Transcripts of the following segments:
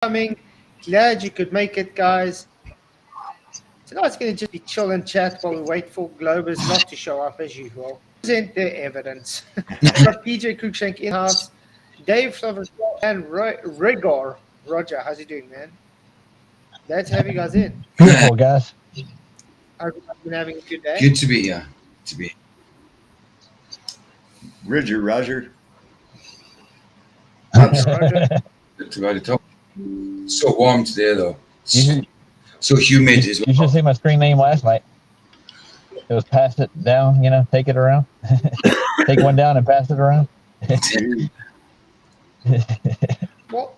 coming. Glad you could make it, guys. Tonight's going to just be chill and chat while we wait for Globers not to show up as usual. Present their evidence. We've got PJ Cruikshank in house, Dave Slover, and Rigor. Roger, how's he doing, man? Glad to have you guys in. Beautiful, guys. I've been having a good day. Good to be here. To be. Roger. Roger. Good to go to top. So warm today, though. You So humid as You well. should see my screen name last night. It was pass it down, take it around. Take one down and pass it around. Well,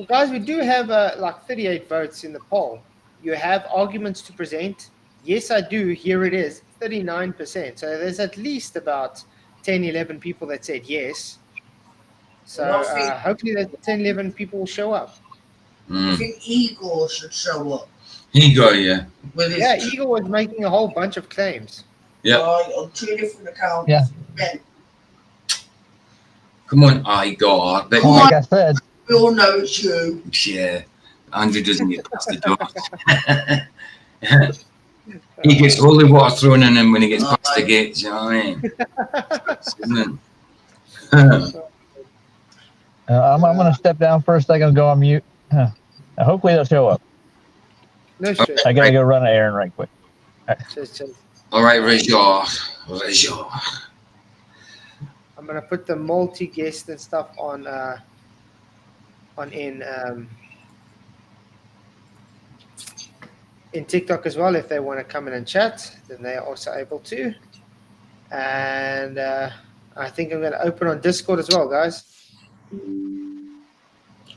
guys, we do have like 38 votes in the poll. You have arguments to present. Yes, I do. Here it is, 39%. So there's at least about 10, 11 people that said yes. So hopefully that 10, 11 people will show up. I think Eagle should show up. Eagle, yeah. Yeah, Eagle was making a whole bunch of claims. Yeah. On 2 different accounts. Yeah. Ben, Come on, Igor. But Like I said, we all know it's you. yeah, Andrew doesn't get past the door. He gets holy water thrown in him when he gets past the gates. You know what I mean? Isn't it? I'm going to step down for a second and go on mute. Hopefully they'll show up. No stress. I got to go run an errand right quick. Just- All right, Rajor. I'm gonna put the multi-guest and stuff on in TikTok as well. If they want to come in and chat, then they are also able to. And I think I'm gonna open on Discord as well, guys.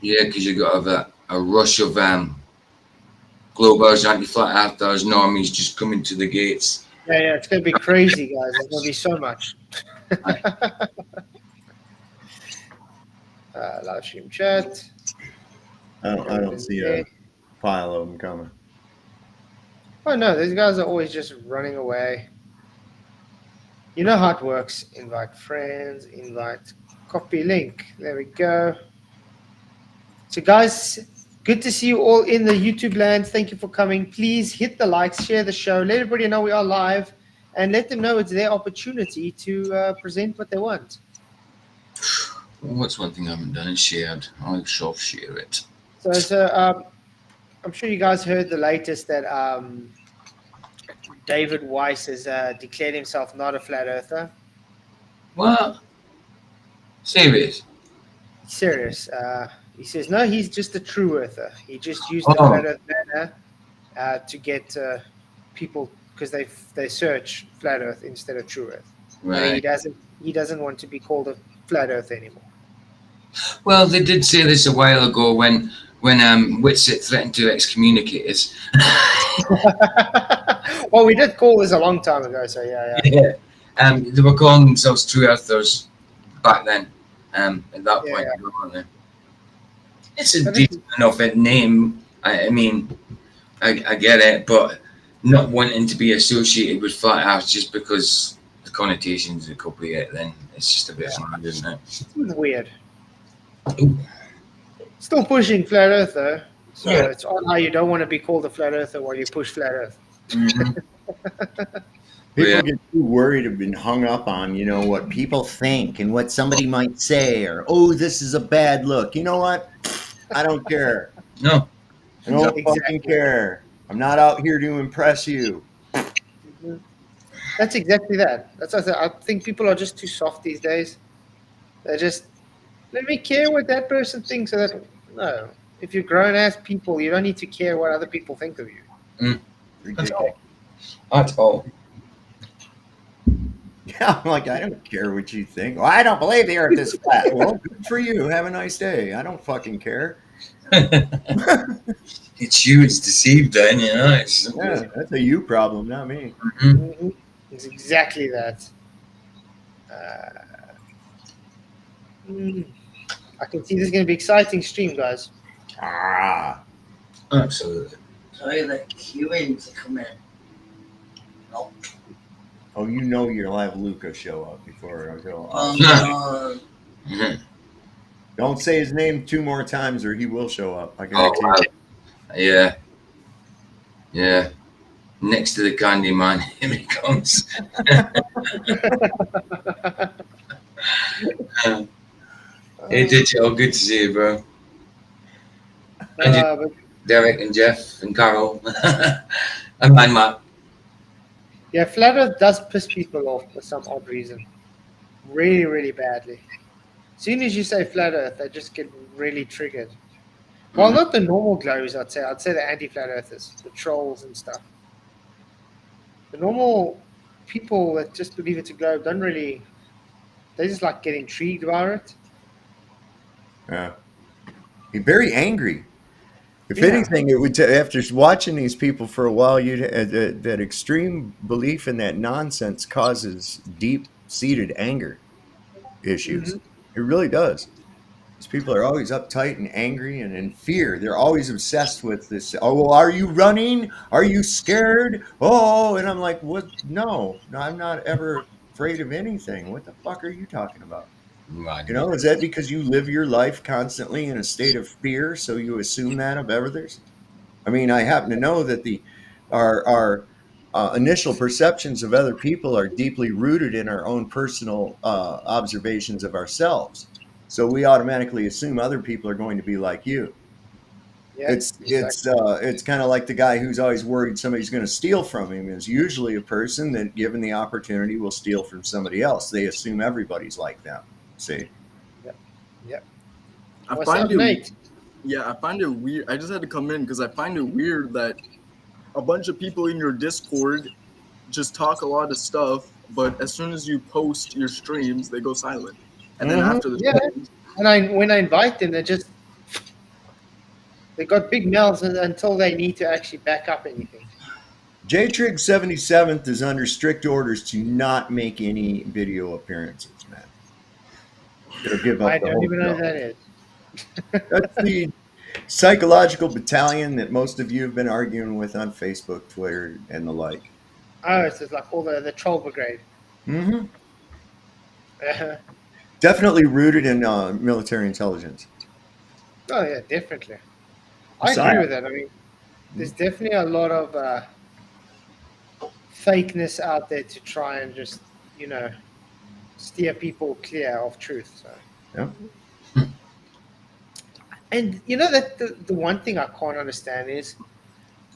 Yeah, because you got to have a rush of Globers, anti-flat earthers, normies just coming to the gates. Yeah, it's gonna be crazy, guys. There's gonna be so much. Live stream chat. I don't see a pile of them coming. Oh no, these guys are always just running away. You know how it works. Invite friends, invite copy link. There we go. So guys, good to see you all in the YouTube land. Thank you for coming. Please hit the likes, share the show, let everybody know we are live, and let them know it's their opportunity to present what they want. What's one thing I haven't done is shared. I'll soft share it. So I'm sure you guys heard the latest that David Weiss has declared himself not a flat earther. What? Serious? Serious. He says, no, he's just a true earther. He just used the flat earth banner to get people, because they search flat earth instead of true earth. Right. He doesn't want to be called a flat earth anymore. Well, they did say this a while ago when Whitsitt threatened to excommunicate us. Well, we did call this a long time ago, so yeah. Yeah. They were calling themselves true earthers back then. At that point, weren't they? It's a decent enough name. I mean, I get it, but not wanting to be associated with flat earth just because the connotations that copy it, then it's just a bit mad, isn't it? It's weird. Ooh. Still pushing flat earth, though. So it's odd how you don't want to be called a flat earther while you push flat earth. Mm-hmm. People get too worried and been hung up on, what people think and what somebody might say, or, oh, this is a bad look. You know what? I don't care. No. I don't fucking care. I'm not out here to impress you. That's exactly that. That's what I think people are just too soft these days. They're just, let me care what that person thinks. No, if you're grown-ass people, you don't need to care what other people think of you. That's all. That's all. Yeah, I'm like, I don't care what you think. Well, I don't believe the earth is flat. Well, good for you. Have a nice day. I don't fucking care. It's you. It's deceived. Then That's a you problem, not me. Mm-hmm. It's exactly that. I can see this is going to be exciting stream, guys. Absolutely. Sorry, they're queuing to come in. No. Oh, you'll have Luca show up before I go. No. Don't say his name 2 more times or he will show up. I Oh, guarantee wow. you. Yeah. Yeah. Next to the candy man, here he comes. Hey, Digital, good to see you, bro. And you, But Derek and Jeff and Carol. And man, Matt. yeah, flat Earth does piss people off for some odd reason, really, really badly. As soon as you say flat Earth, they just get really triggered. Well, not the normal glows, I'd say. I'd say the anti-flat earthers, the trolls and stuff. The normal people that just believe it's a globe don't really. They just like get intrigued by it. Yeah. He's very angry. If Yeah. anything, it would after watching these people for a while, you'd that extreme belief in that nonsense causes deep-seated anger issues. It really does. These people are always uptight and angry and in fear. They're always obsessed with this. Oh, well, are you running? Are you scared? Oh, and I'm like, what? No, I'm not ever afraid of anything. What the fuck are you talking about? Right. You know, is that because you live your life constantly in a state of fear, so you assume that of others? I mean, I happen to know that our initial perceptions of other people are deeply rooted in our own personal observations of ourselves. So we automatically assume other people are going to be like you. Yeah. It's kind of like the guy who's always worried somebody's going to steal from him is usually a person that, given the opportunity, will steal from somebody else. They assume everybody's like them. See? Yeah. I What's find up, it Nate? Yeah, I find it weird. I just had to come in because I find it weird that a bunch of people in your Discord just talk a lot of stuff, but as soon as you post your streams, they go silent. And then after the Yeah. streams, And when I invite them, they got big mouths until they need to actually back up anything. J-Trig 77th is under strict orders to not make any video appearances, man. It'll give up I the don't whole even know show. who that is. That's the psychological battalion that most of you have been arguing with on Facebook, Twitter, and the like. Oh, it's just like all the troll brigade. Mm-hmm. Definitely rooted in military intelligence. Oh yeah, definitely. I So agree with that. I mean, there's definitely a lot of fakeness out there to try and just, steer people clear of truth. So. Yeah. And you know that the one thing I can't understand is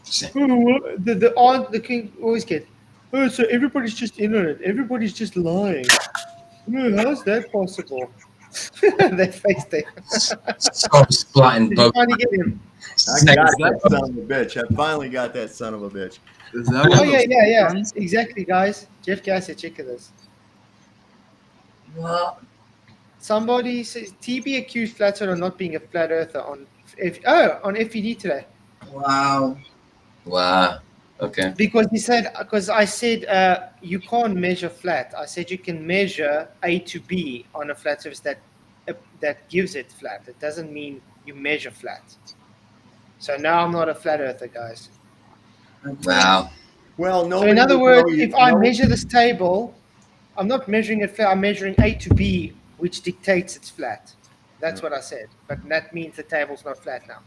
See. the aunt, the king always get, oh, so everybody's just in on it. Everybody's just lying. Oh, how's that possible? That face there. So splatting Did you both. finally get him? I got that son of a bitch. I finally got that son of a bitch. is that Oh one of yeah, those yeah. ones? Exactly, guys. Jeff Gasser, check this. What? Somebody says TB accused Flat Earth of not being a flat earther on FED today Wow. Wow. Okay. because I said you can't measure flat. I said you can measure A to B on a flat surface that gives it flat. It doesn't mean you measure flat. So now I'm not a flat earther, guys. Wow. Well, So in other words, if I measure this table, I'm not measuring it flat. I'm measuring A to B, which dictates it's flat. That's what I said. But that means the table's not flat now.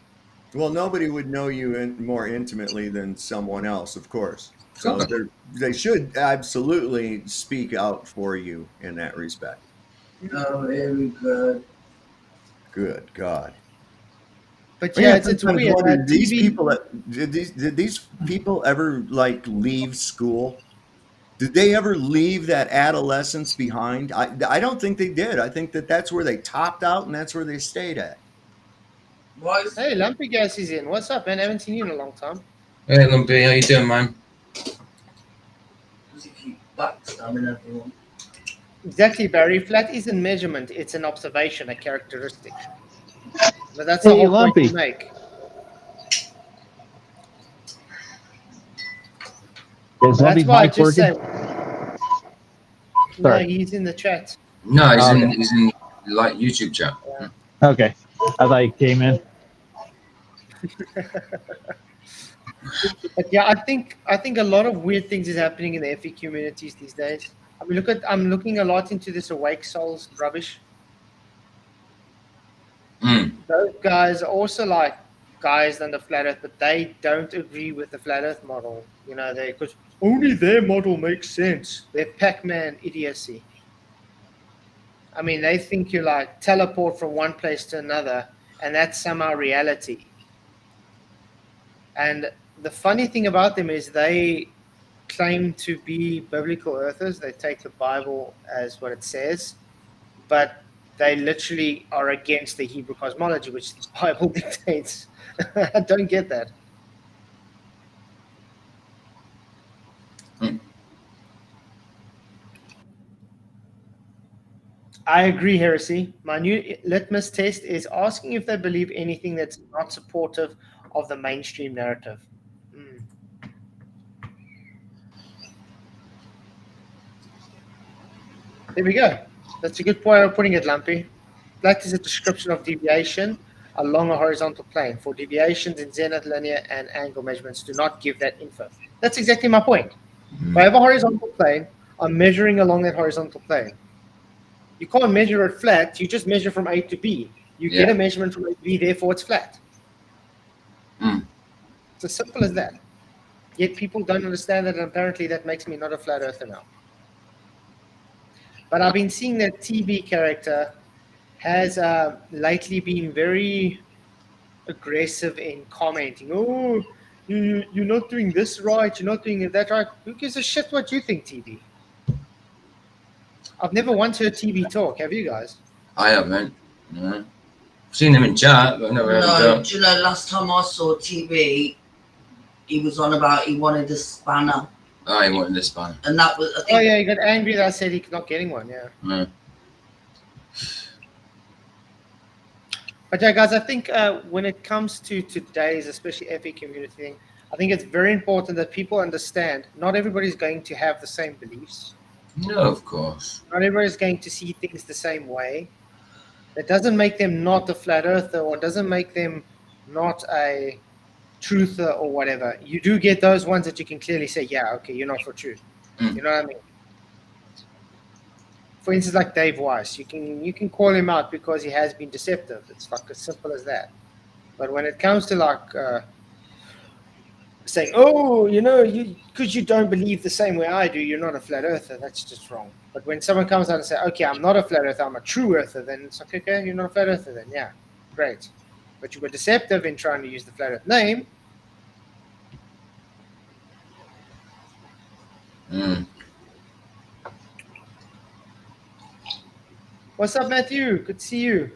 Well, nobody would know you more intimately than someone else, of course. So they should absolutely speak out for you in that respect. Oh, very good. Good God. But yeah, it's sometimes weird. wonder, these TV people did these people ever like leave school? Did they ever leave that adolescence behind? I don't think they did. I think that's where they topped out and that's where they stayed at. Boys, Hey, Lumpy Gas is in. What's up, man? I haven't seen you in a long time. Hey, Lumpy, how you doing, man? you keep backstabbing everyone. Exactly, Barry. Flat isn't measurement; it's an observation, a characteristic. But that's the Hey, whole Lumpy. point to make. Is That's Lumpy's why I mic just working? say. No, Sorry. he's in the chat. No, he's Okay. in like YouTube chat. Okay. I thought he came in. But yeah, I think a lot of weird things is happening in the FE communities these days. I mean, I'm looking a lot into this awake souls rubbish. those guys are also like guys on the flat Earth, but they don't agree with the flat Earth model. You know, they because only their model makes sense. They're Pac-Man idiocy. I mean, they think you like teleport from one place to another, and that's somehow reality. And the funny thing about them is they claim to be biblical earthers. They take the Bible as what it says, but they literally are against the Hebrew cosmology, which the Bible dictates. I don't get that. I agree, Heresy. My new litmus test is asking if they believe anything that's not supportive of the mainstream narrative. There we go. That's a good point of putting it, Lumpy. That is a description of deviation along a horizontal plane. For deviations in zenith, linear, and angle measurements do not give that info. That's exactly my point. If I have a horizontal plane, I'm measuring along that horizontal plane. You can't measure it flat. You just measure from A to B. You get a measurement from A to B, therefore it's flat. It's as simple as that. Yet people don't understand that, and apparently that makes me not a flat earther now. But I've been seeing that TB character has lately been very aggressive in commenting. Oh, you're not doing this right. You're not doing that right. Who gives a shit what you think, TB? I've never once heard TB talk. Have you guys? I haven't. No. I've seen him in chat, but I've never heard him No, talk. do you know, last time I saw TV, he was on about he wanted a spanner. Oh, he wanted this spanner. And that was, I think, Oh, yeah, he got angry that I said he's not getting one, yeah. Yeah. But yeah, guys, I think when it comes to today's, especially FE community thing, I think it's very important that people understand not everybody's going to have the same beliefs. No, of course. Not everybody's going to see things the same way. That doesn't make them not a flat earther or doesn't make them not a truther or whatever. You do get those ones that you can clearly say, yeah, okay, you're not for truth. You know what I mean? For instance, like Dave Weiss, you can call him out because he has been deceptive. It's like as simple as that. But when it comes to like saying, oh, you know, because you don't believe the same way I do, you're not a flat earther, that's just wrong. But when someone comes out and says, okay, I'm not a flat earther, I'm a true earther, then it's like, okay, you're not a flat earther then, yeah, great. But you were deceptive in trying to use the flat earth name. What's up, Matthew? Good to see you.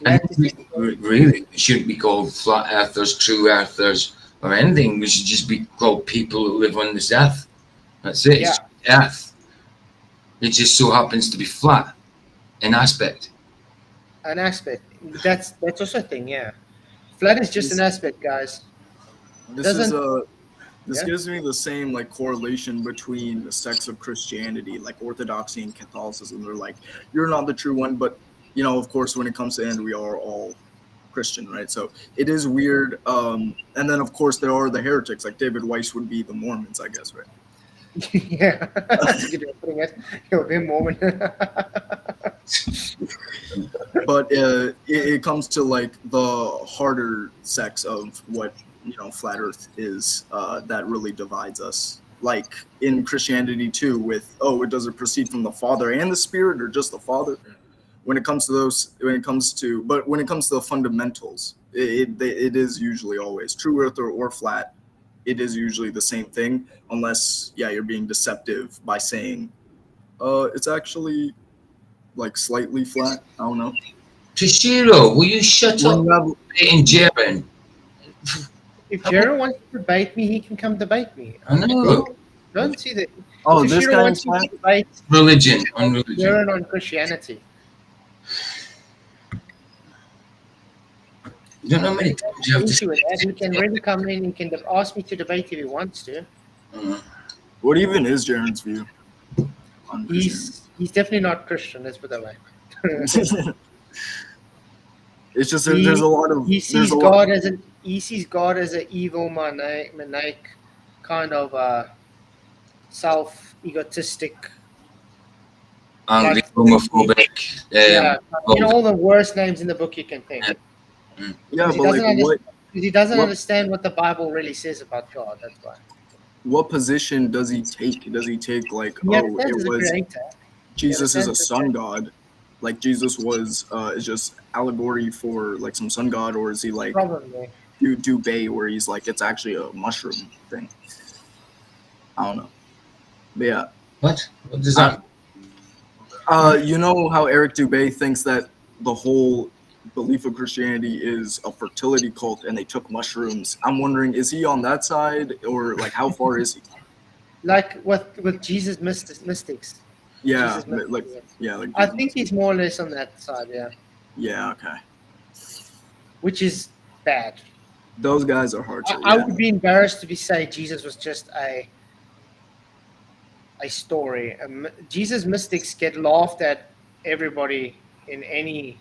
And really, it shouldn't be called flat earthers, true earthers, or anything. We should just be called people who live on this earth. That's it. It's earth. It just so happens to be flat in aspect. An aspect. That's also a thing, yeah. Flat is just an aspect, guys. This gives me the same like correlation between the sects of Christianity, like Orthodoxy and Catholicism. They're like, you're not the true one, but you know, of course, when it comes to end, we are all Christian, right? So it is weird. And then of course there are the heretics, like David Weiss would be the Mormons, I guess, right? Yeah, you'll be a Mormon. But it comes to like the harder sects of what, you know, flat earth is, that really divides us. Like in Christianity too, with, does it proceed from the Father and the Spirit or just the Father? When it comes to the fundamentals, it is usually always true earth or flat. It is usually the same thing, unless you're being deceptive by saying it's actually like slightly flat. I don't know. Toshiro, will you shut up in Jaren? If Jaron wants to debate me, he can come debate me. I know. Don't see that. Oh, If this Toshiro guy wants is to flat? debate Religion, on religion. Jaron on Christianity. You don't know how many times you have to Into it, and he can really come in. He can ask me to debate if he wants to. What even is Jaren's view on He's definitely not Christian. Let's put it that way. Christianity? It's just there's a lot of he sees God as an evil maniac kind of self-egotistic. Angry, homophobic. You know, all the worst names in the book you can think. Yeah, Because he but doesn't like understand. He doesn't what- understand what the Bible really says about God. That's why. what position does he take? Does he take like, He oh, understands it as a was creator. Jesus is a understands the sun god, like Jesus was is just allegory for like some sun god, or is he like Probably. do Bay where he's like it's actually a mushroom thing? I don't know. But yeah. What? What does that? You know how Eric Dubay thinks that the whole belief of Christianity is a fertility cult and they took mushrooms. I'm wondering, is he on that side or like how far is he? Like with Jesus mystics. Yeah, Jesus mystics. like yeah, like I think he's more or less on that side, yeah. yeah, okay. Which is bad. Those guys are hard to. I Yeah. would be embarrassed to say Jesus was just a story. Jesus mystics get laughed at everybody in any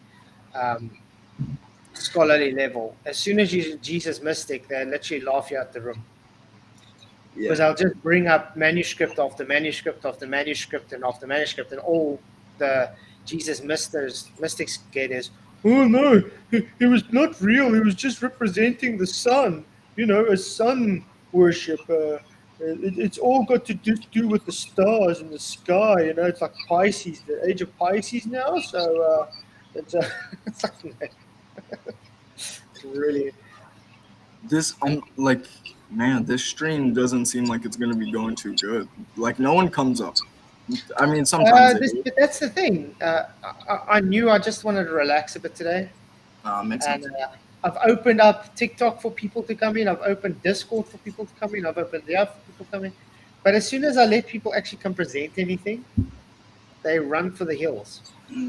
scholarly level. As soon as you're Jesus mystic, they literally laugh you out the room. Because Yeah. I'll just bring up manuscript after manuscript after manuscript and after manuscript, and all the Jesus mystics get is, oh no, he was not real. He was just representing the sun. You know, a sun worship. It's all got to do with the stars in the sky. You know, it's like Pisces, the age of Pisces now. So it's, it's like, it's really. This I'm like, man, this stream doesn't seem like it's gonna be going too good. Like no one comes up. I mean, sometimes they do. But that's the thing. I knew I just wanted to relax a bit today. Makes And sense. I've opened up TikTok for people to come in. I've opened Discord for people to come in. I've opened the app for people to come in. But as soon as I let people actually come present anything, they run for the hills.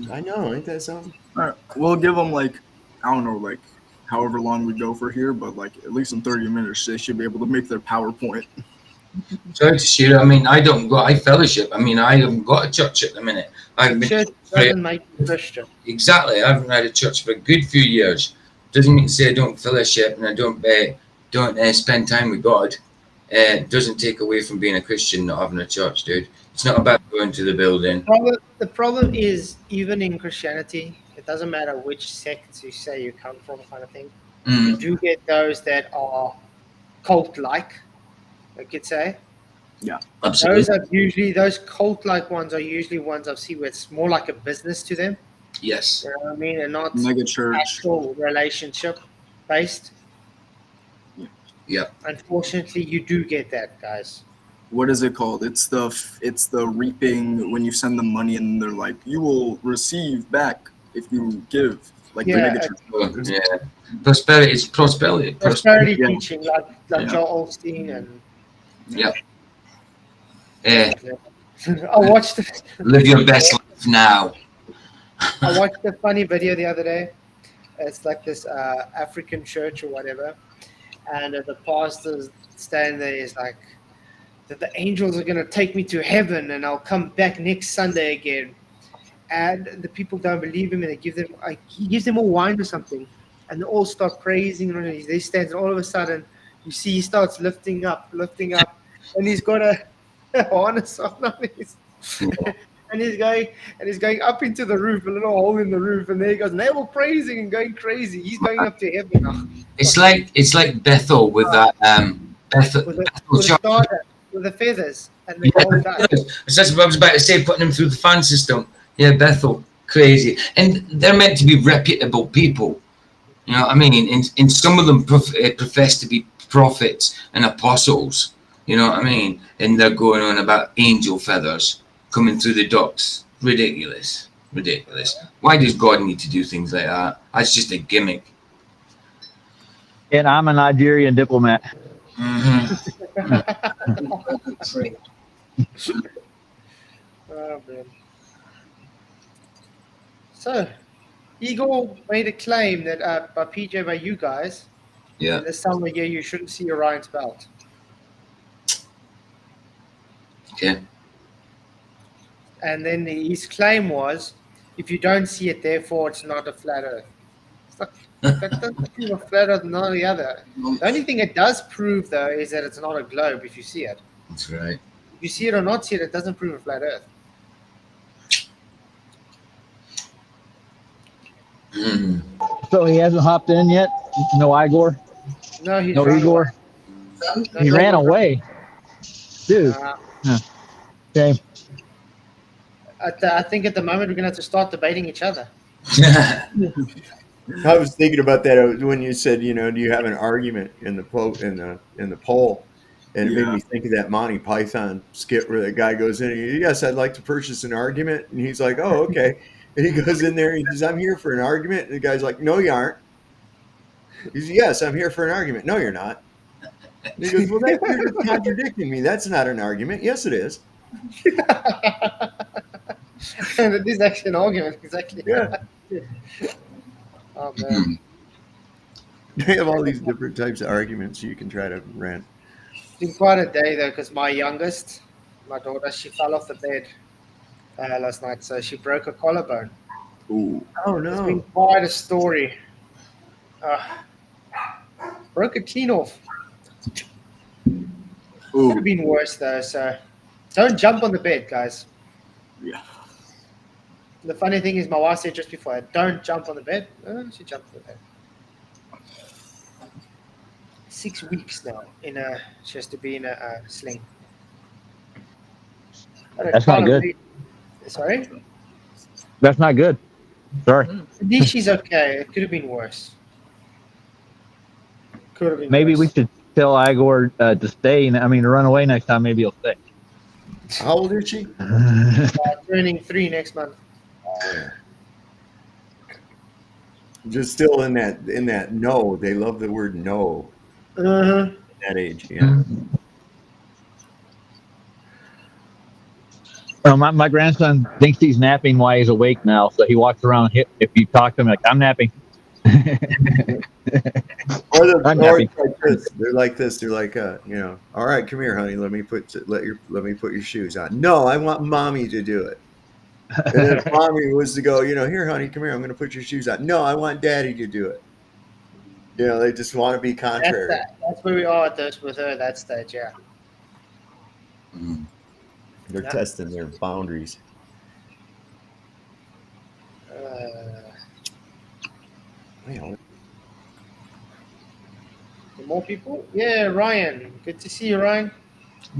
I know, ain't that something? All right, we'll give them like I don't know, like however long we go for here, but like at least in 30 minutes they should be able to make their PowerPoint. Sorry to share. I mean, I fellowship. I mean, I haven't got a church at the minute. I've been Church doesn't make you Christian. exactly. I haven't had a church for a good few years. Doesn't mean to say I don't fellowship and I don't spend time with God. Doesn't take away from being a Christian not having a church, dude. It's not about going to the building. The problem is, even in Christianity, it doesn't matter which sect you say you come from, kind of thing. You do get those that are cult-like, I could say. Absolutely. Those cult-like ones are usually ones I've seen where it's more like a business to them. Yes. You know what I mean? And not Mega church. actual relationship based. Yeah. Unfortunately, you do get that, guys. What is it called? It's the reaping when you send them money and they're like, you will receive back if you give. Like the Yeah, mega church. Yeah. Prosperity. It's prosperity. Prosperity Yeah. teaching, like Yeah. Joel Osteen and. Yeah. I watched it. Live your best life now. I watched a funny video the other day. It's like this African church or whatever, and the pastor's standing there. He's like, that the angels are going to take me to heaven, and I'll come back next Sunday again. And the people don't believe him, and he gives them all wine or something, and they all start praising. And he stands, and all of a sudden, you see he starts lifting up, and he's got a harness on his. And he's going up into the roof, a little hole in the roof, and there he goes. And they're all praising and going crazy. He's going up to heaven now. It's like Bethel with that Bethel With the church. star, with the feathers and the gold dust. That's what I was about to say, putting them through the fan system. Yeah, Bethel, crazy. And they're meant to be reputable people. You know what I mean? And some of them profess to be prophets and apostles. You know what I mean? And they're going on about angel feathers coming through the ducts. Ridiculous. Why does God need to do things like that? That's just a gimmick. And I'm a Nigerian diplomat. Mm-hmm. Oh, man. So, Eagle made a claim that by PJ, by you guys, Yeah. in this summer year, you shouldn't see Orion's belt. Okay. And then his claim was, if you don't see it, therefore it's not a flat Earth. It's like, that doesn't prove a flat Earth, none of the other. The only thing it does prove, though, is that it's not a globe if you see it. That's right. If you see it or not see it, it doesn't prove a flat Earth. Mm. So he hasn't hopped in yet. No Igor. No, he's No run Igor. away. No, He ran away, dude. Shame. I think at the moment we're gonna have to start debating each other. I was thinking about that when you said, do you have an argument in the poll, and it made me think of that Monty Python skit where the guy goes in, and yes, I'd like to purchase an argument, and he's like, oh, okay, and he goes in there and he says, I'm here for an argument, and the guy's like, no, you aren't. He says, yes, I'm here for an argument. No, you're not. And he goes, well, you're just contradicting me. That's not an argument. Yes, it is. And it is actually an argument, exactly. Yeah. Oh man. They have all these different types of arguments you can try to rant. It's been quite a day though, because my youngest, my daughter, she fell off the bed last night, so she broke a collarbone. Ooh. Oh It's no! been quite a story. Broke it clean off. Could Ooh. have been worse though, so don't jump on the bed, guys. Yeah. The funny thing is, my wife said just before, don't jump on the bed. She jumped on the bed. 6 weeks now she has to be in a sling. That's not good. Sorry? That's not good. Sorry. At least she's okay. It could have been worse. Could have been Maybe we worse. should tell Igor to stay. To run away next time. Maybe he'll stay. How old is she? Turning 3 next month. Just still in that no. They love the word no. Uh-huh. At that age, yeah. Well, my grandson thinks he's napping while he's awake now, so he walks around. If you talk to him, like, I'm napping. Or I'm they're happy. like this. They're like this. They're like, all right, come here, honey. Let me put your shoes on. No, I want mommy to do it. And then if mommy was to go, here, honey, come here. I'm going to put your shoes on. No, I want daddy to do it. They just want to be contrary. That's where we are at this with her at that stage, yeah. They're testing their boundaries. More people? Yeah, Ryan. Good to see you, Ryan.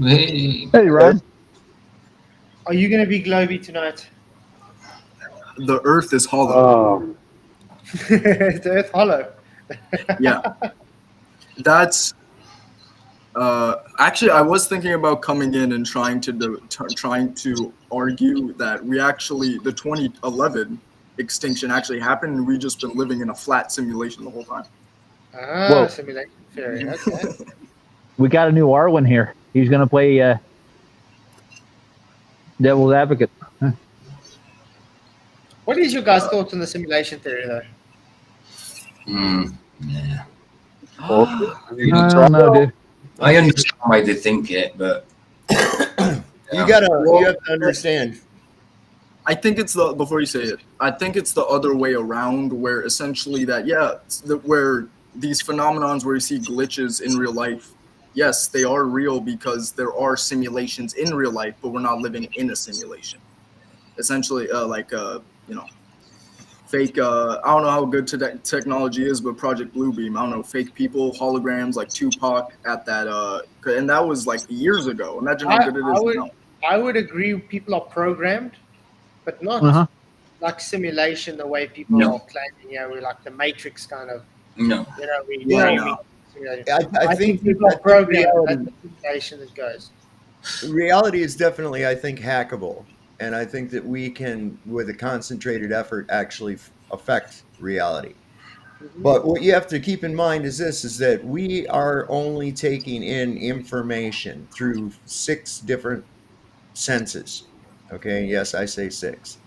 Hey. Hey, Ryan. Are you going to be Globy tonight? The Earth is hollow. Oh, Is the Earth hollow? Yeah. That's actually, I was thinking about coming in and trying to argue that the 2011 extinction actually happened, and we just been living in a flat simulation the whole time. Whoa. Simulation theory. Okay. we got a new Arwen here. He's gonna play devil's advocate. What is your guys' thoughts on the simulation theory, though? Yeah. I don't know, dude. I understand why they think it, but You have to understand. I think it's before you say it, I think it's the other way around, where essentially where these phenomenons where you see glitches in real life, yes, they are real because there are simulations in real life, but we're not living in a simulation. Essentially, fake, I don't know how good technology is, but Project Bluebeam, I don't know, fake people, holograms like Tupac at that, and that was like years ago. Imagine how good it is now. I would agree people are programmed, but not like simulation the way people are claiming, we're like the Matrix kind of, no. I think people are programmed, that's the simulation that goes. Reality is definitely, I think, hackable. And I think that we can, with a concentrated effort, actually affect reality. But what you have to keep in mind is that we are only taking in information through 6 different senses. Okay, yes, I say 6.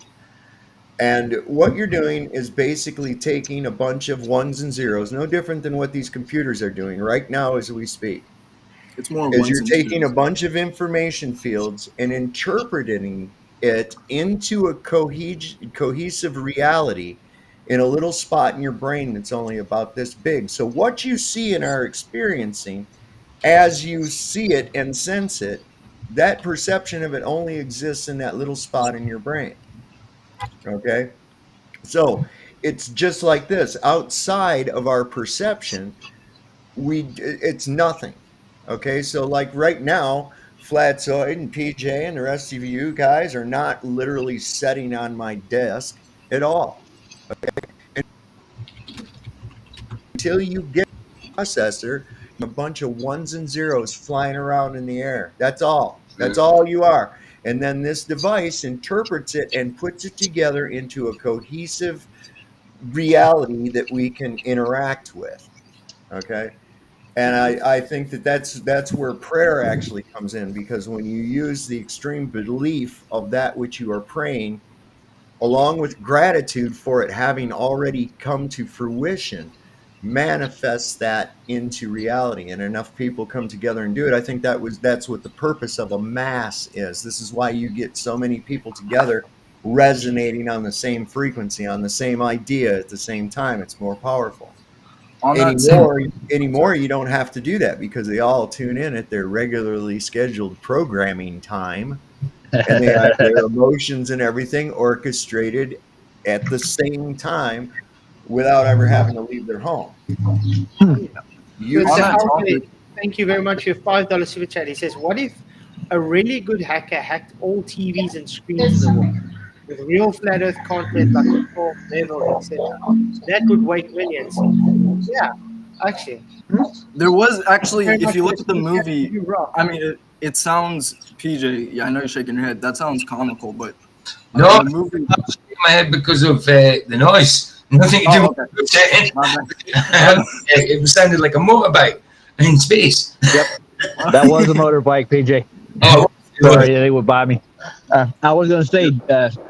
And what you're doing is basically taking a bunch of ones and zeros, no different than what these computers are doing right now as we speak. It's more Is ones you're and taking twos. a bunch of information fields and interpreting it into a cohesive reality in a little spot in your brain that's only about this big. So what you see and are experiencing, as you see it and sense it, that perception of it only exists in that little spot in your brain. Okay? So it's just like this. Outside of our perception, it's nothing. Okay, so like right now, Flatzoid and PJ and the rest of you guys are not literally sitting on my desk at all. Until you get a processor, a bunch of ones and zeros flying around in the air. That's all. That's all you are. And then this device interprets it and puts it together into a cohesive reality that we can interact with. Okay. And I think that's where prayer actually comes in, because when you use the extreme belief of that which you are praying, along with gratitude for it having already come to fruition, manifests that into reality, and enough people come together and do it. I think that's what the purpose of a mass is. This is why you get so many people together resonating on the same frequency, on the same idea at the same time. It's more powerful. On that same, Anymore, you don't have to do that because they all tune in at their regularly scheduled programming time, and they have their emotions and everything orchestrated at the same time without ever having to leave their home. You On Mr. that Alfred, topic- thank you very much for your $5 super chat. He says, "What if a really good hacker hacked all TVs and screens in the world with real flat Earth content like Occult, Neville, etc.? That would wake millions." Yeah, actually. there was actually, Very if much you for look the at the super chat, movie, you rock. I mean, it sounds, PJ, yeah, I know you're shaking your head. That sounds comical, but No, the movie. I'm shaking my head because of the noise. Nothing to do Oh, with okay. what you're saying. My bad. It sounded like a motorbike in space. Yep, that was a motorbike, PJ. Oh, Sorry, they would buy me. I was going to say,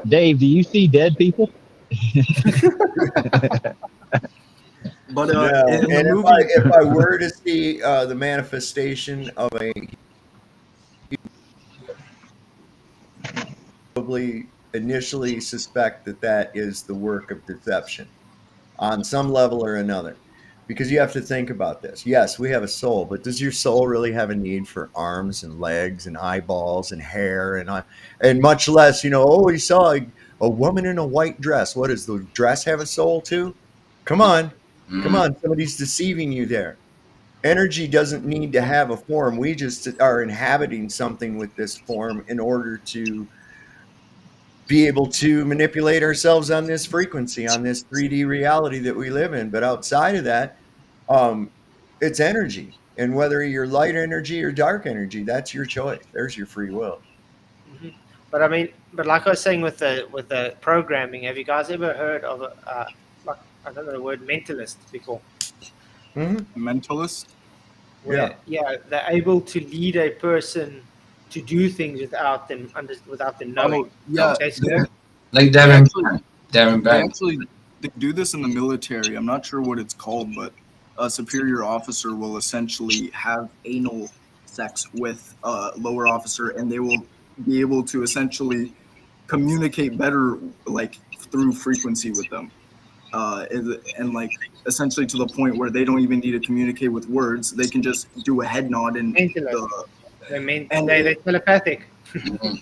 Dave, do you see dead people? But no. in the And movie, if I were to see the manifestation of a, probably initially suspect that is the work of deception on some level or another. Because you have to think about this. Yes, we have a soul, but does your soul really have a need for arms and legs and eyeballs and hair and much less, oh, he saw a woman in a white dress. What does the dress have a soul too? Come on. Come on. Somebody's deceiving you there. Energy doesn't need to have a form. We just are inhabiting something with this form in order to be able to manipulate ourselves on this frequency, on this 3D reality that we live in. But outside of that, it's energy. And whether you're light energy or dark energy, that's your choice. There's your free will. Mhm. But I mean, but like I was saying with the programming, have you guys ever heard of like, I don't know the word, mentalist before? mentalist. Where they're able to lead a person to do things without them knowing. Oh, yeah. Okay, so like They Darren actually, Darren they Brown. actually they do this in the military. I'm not sure what it's called, but a superior officer will essentially have anal sex with a lower officer, and they will be able to essentially communicate better, like through frequency with them, and like essentially to the point where they don't even need to communicate with words. They can just do a head nod and mentalist. and They're telepathic.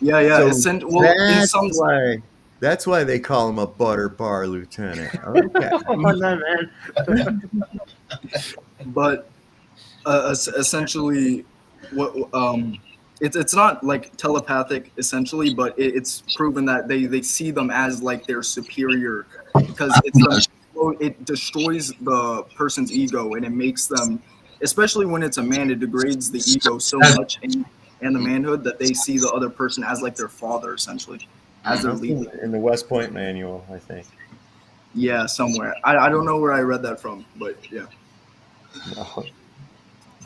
yeah. So In some that's why they call him a butter bar lieutenant. Okay. Oh no, man. but essentially what it's not like telepathic essentially, but it's proven that they see them as like their superior, because it destroys the person's ego, and it makes them, especially when it's a man, it degrades the ego so much and the manhood, that they see the other person as like their father, essentially, as their leader. In the West Point manual, I think. Yeah, somewhere. I don't know where I read that from, but yeah. No,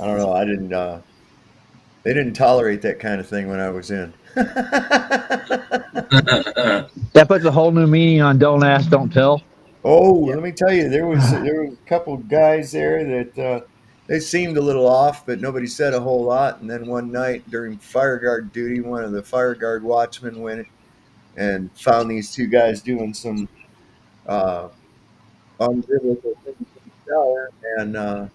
I don't know. I didn't. They didn't tolerate that kind of thing when I was in. That puts a whole new meaning on "don't ask, don't tell." Oh, let me tell you, there was a couple guys there that they seemed a little off, but nobody said a whole lot. And then one night during fire guard duty, one of the fire guard watchmen went and found these two guys doing some unbiblical things in the shower. And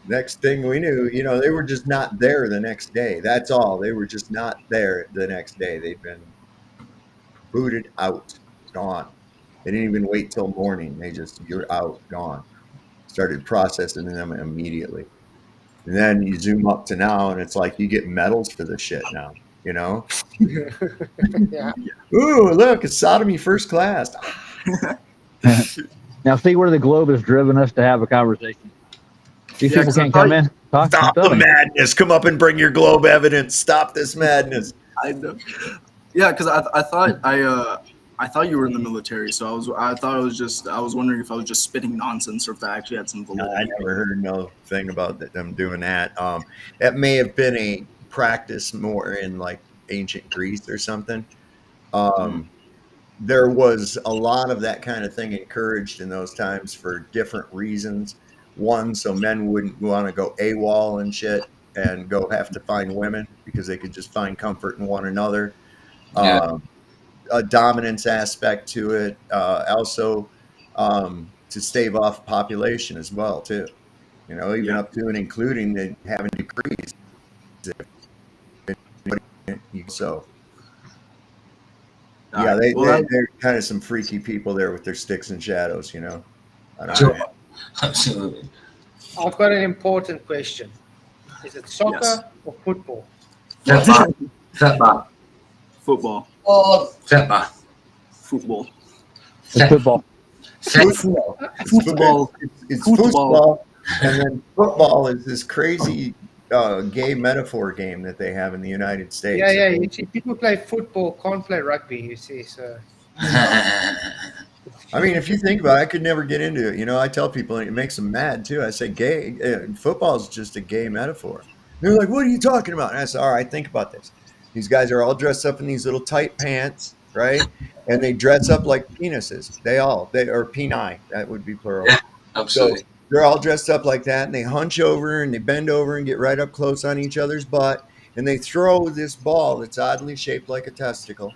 next thing we knew, they were just not there the next day. That's all. They were just not there the next day. They'd been booted out, gone. They didn't even wait till morning. They just, you're out, gone. Started processing them immediately. And then you zoom up to now, and it's like you get medals for this shit now, you know? Yeah. Ooh, look, it's sodomy first class. Now see where the globe has driven us to have a conversation. These Yeah, people 'cause I can't thought- come in. Talk. Stop the madness. Come up and bring your globe evidence. Stop this madness. I know. Yeah, because I thought you were in the military, so I was wondering if I was just spitting nonsense or if I actually had some I validity. never heard no thing about them doing that. That may have been a practice more in like ancient Greece or something. There was a lot of that kind of thing encouraged in those times for different reasons. One, so men wouldn't want to go AWOL and shit and go have to find women because they could just find comfort in one another. Yeah. A dominance aspect to it. Also, to stave off population as well, too. You know, even Yeah. up to and including the having decrees. So, All yeah, right. Well, they're kind of some freaky people there with their sticks and shadows, you know. I don't Sure. know. Absolutely. I've got an important question. Is it soccer Yes. or football? Football. Football. Or Football. Football. It's football. Football. Football. It's Football. football. And then football is this crazy gay metaphor game that they have in the United States. Yeah, yeah. You see, people play football, can't play rugby. You see, so I mean, if you think about it, I could never get into it. You know, I tell people, and it makes them mad too. I say, gay football is just a gay metaphor. They're like, "What are you talking about?" And I say, "All right, think about this. These guys are all dressed up in these little tight pants, right? And they dress up like penises. They or peni. That would be plural. Yeah, So absolutely. they're all dressed up like that, and they hunch over and they bend over and get right up close on each other's butt, and they throw this ball that's oddly shaped like a testicle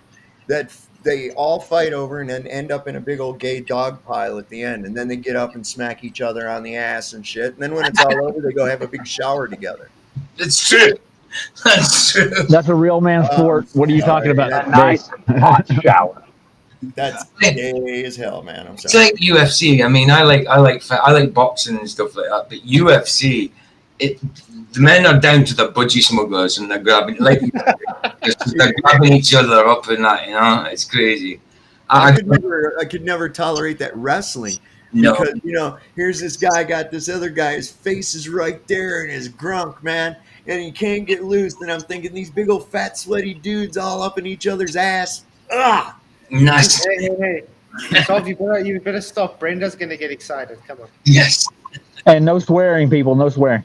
that they all fight over and then end up in a big old gay dog pile at the end. And then they get up and smack each other on the ass and shit. And then when it's all over, they go have a big shower together. It's true. That's true. That's a real man sport. What are you talking about? Yeah. Nice hot shower. That's gay as hell, man. I'm It's sorry. like UFC. I mean, I like boxing and stuff like that. But UFC, the men are down to the budgie smugglers and they're grabbing they're grabbing each other up and that. You know, it's crazy. I could never tolerate that wrestling. No. Because, you know, here's this guy got this other guy, his face is right there and his grunk, man, and he can't get loose. And I'm thinking these big old fat sweaty dudes all up in each other's ass. Ah, Nice. hey. Solve, you better stop. Brenda's gonna get excited. Come on. Yes. And no swearing, people. No swearing.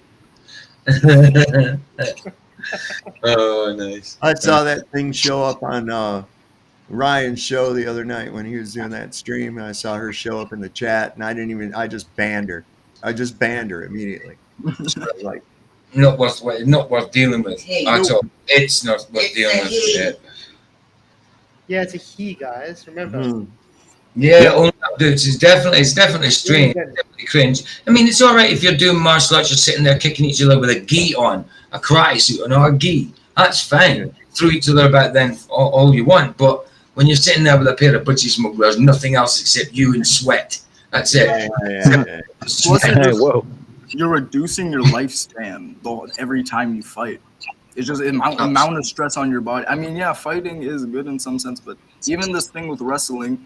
Oh, nice. I saw that thing show up on Ryan's show the other night when he was doing that stream. And I saw her show up in the chat, and I just banned her. I just banned her immediately. Like, Not worth dealing with Hey, at all. It's not worth It's dealing a with. he. Yeah. Yeah, it's a he, guys. Remember. mhm. Yeah, all that dudes is definitely strange, Yeah. definitely cringe. I mean, it's all right if you're doing martial arts, you're sitting there kicking each other with a gi on, a karate suit on, or a gi. That's fine. Throw each other about then all you want. But when you're sitting there with a pair of budgie smugglers, nothing else except you and sweat. That's it. Yeah. Plus, Hey, whoa. you're reducing your lifespan every time you fight. It's just amount of stress on your body. I mean, yeah, fighting is good in some sense, but even this thing with wrestling,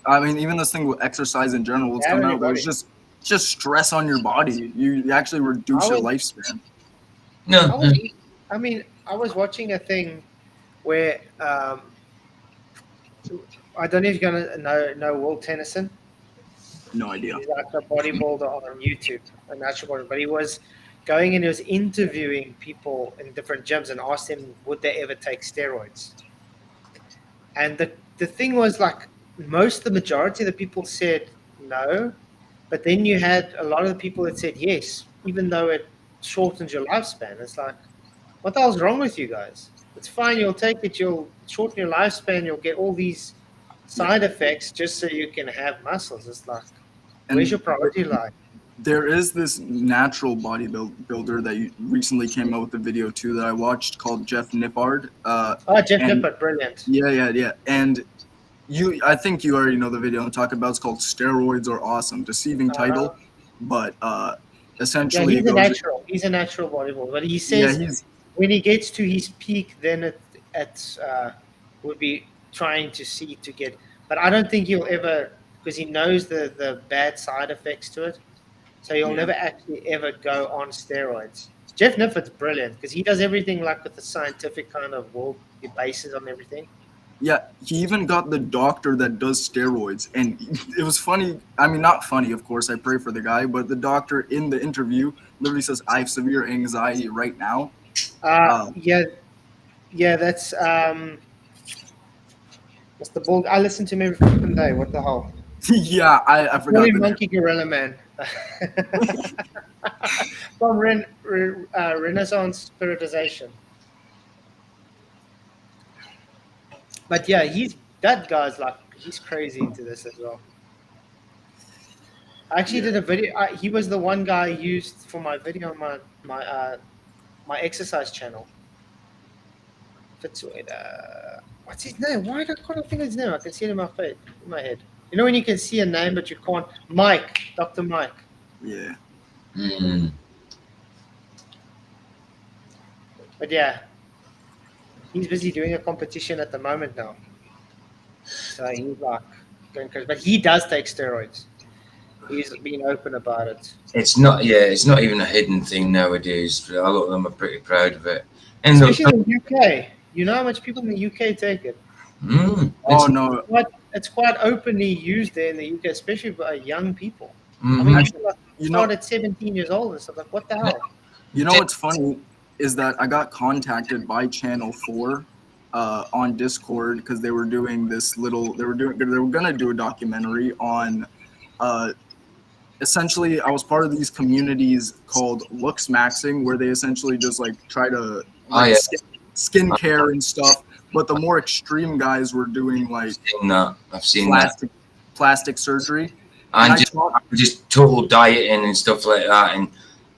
even this thing with exercise in general, it's Yeah, coming out. everybody. There's just stress on your body. You actually reduce your I lifespan. No. I was watching a thing where I don't know if you're gonna know Will Tennyson. No idea. He's like a bodybuilder on YouTube, a natural bodybuilder. But he was going and he was interviewing people in different gyms and asked them would they ever take steroids. And the thing was like the majority of the people said no, but then you had a lot of the people that said yes, even though it shortens your lifespan. It's like, what the hell's wrong with you guys? It's fine, you'll take it, you'll shorten your lifespan, you'll get all these side effects just so you can have muscles. It's like, where's your priority lie? There is this natural bodybuilder that recently came out with a video too that I watched called Jeff Nippard. Jeff Nippard, brilliant. Yeah. And I think you already know the video I'm talking about. It's called "Steroids Are Awesome." Deceiving title, but Yeah, essentially he's it a goes. natural. He's a natural bodybuilder. But he Yeah, says he's when he gets to his peak, then it would be trying to see to get. But I don't think he'll ever, because he knows the bad side effects to it. So he'll Yeah. never actually ever go on steroids. Jeff Niffert's brilliant because he does everything like with the scientific kind of world basis on everything. Yeah, he even got the doctor that does steroids. And it was funny. I mean, not funny, of course. I pray for the guy. But the doctor in the interview literally says, I have severe anxiety right now. Yeah, that's what's the bull? I listen to him every fucking day. What the hell? Yeah, I forgot Holy the name. Monkey Gorilla Man. From Renaissance Spiritization. But yeah, that guy's like, he's crazy into this as well. I actually did a video. He was the one guy I used for my video on my exercise channel. What's his name? Why can't I think of his name? I can see it in my head. You know when you can see a name but you can't. Mike, Dr. Mike. Yeah. Mm. But yeah, he's busy doing a competition at the moment now. So he's like going crazy. But he does take steroids. He's been open about it. It's not even a hidden thing nowadays. A lot of them are pretty proud of it. And Especially in the UK. You know how much people in the UK take it? Oh, no. It's quite openly used there in the UK, especially by young people. Mm-hmm. I mean, people You start know, at 17 years old and stuff. Like, what the hell? you know what's funny is that I got contacted by Channel 4 on Discord because they were doing this little. They were gonna do a documentary on. Essentially, I was part of these communities called Looks Maxing, where they essentially just like try to like skincare and stuff. But the more extreme guys were doing like I've seen plastic surgery. And just total dieting and stuff like that, and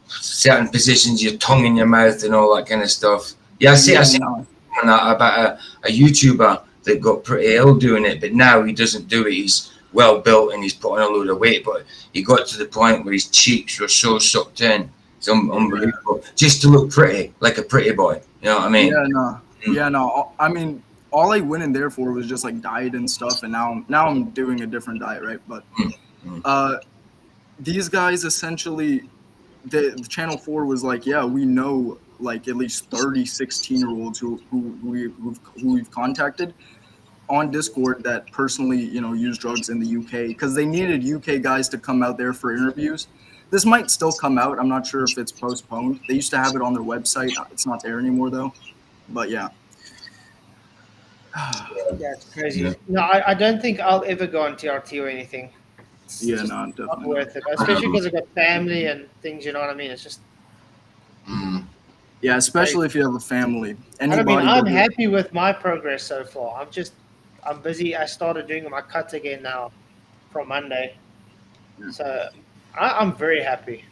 certain positions, your tongue in your mouth and all that kind of stuff. Yeah, I see that about a YouTuber that got pretty ill doing it, but now he doesn't do it. He's well built and he's put on a load of weight, but he got to the point where his cheeks were so sucked in. It's unbelievable. Just to look pretty, like a pretty boy. You know what I mean? Yeah, no. I mean, all I went in there for was just like diet and stuff, and now I'm doing a different diet, right? But these guys essentially, the Channel 4 was like, yeah, we know like at least 30 16-year-olds who we've contacted on Discord that personally, use drugs in the UK because they needed UK guys to come out there for interviews. This might still come out. I'm not sure if it's postponed. They used to have it on their website. It's not there anymore though. But yeah. Yeah, it's crazy. Yeah. No, I don't think I'll ever go on TRT or anything. It's definitely not worth it. Especially because I've got family and things, you know what I mean? It's just... Yeah, especially if you have a family. I'm happy with my progress so far. I'm busy. I started doing my cuts again now from Monday. Yeah. So I'm very happy.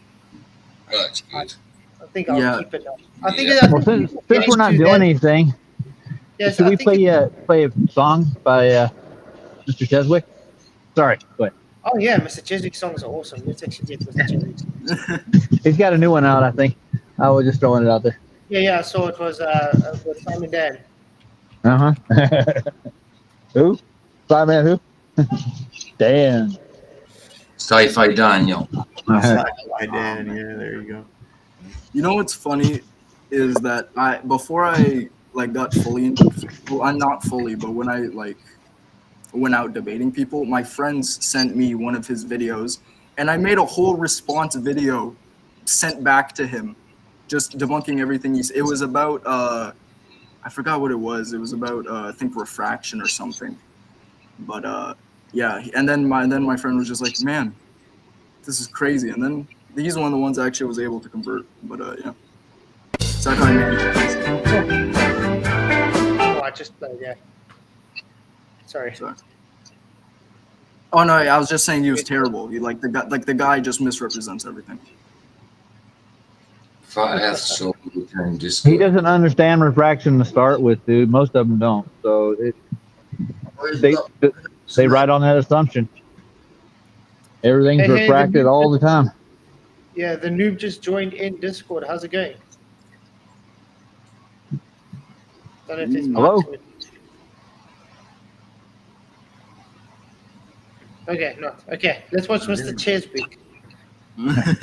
That's good. I think I'll keep it up. Since we're not doing anything, should we play a song by Mr. Cheswick? Sorry, go ahead. Oh yeah, Mr. Cheswick's songs are awesome. Let's actually get Mr. Cheswick's. He's got a new one out, I think. I was just throwing it out there. Yeah, I saw it was with Simon Dan. Who? Simon who? Dan. Sci-Fi Daniel. Sci-Fi Dan, yeah, there you go. You know what's funny is that before I got fully I'm not fully, but when I went out debating people, my friends sent me one of his videos and I made a whole response video sent back to him, just debunking everything it was about I forgot what it was. It was about I think refraction or something. But yeah, and then my friend was just like, man, this is crazy. And then he's one of the ones I actually was able to convert. But yeah. So I kind of I just yeah. Sorry. Oh no, I was just saying he was terrible. The guy just misrepresents everything. He doesn't understand refraction to start with, dude. Most of them don't. So they ride on that assumption. Everything's Hey, hey, refracted all the time. Yeah, the noob just joined in Discord. How's it going? Don't know if it's Hello? Mark. Okay, no. Okay, let's watch Mr. Cheswick.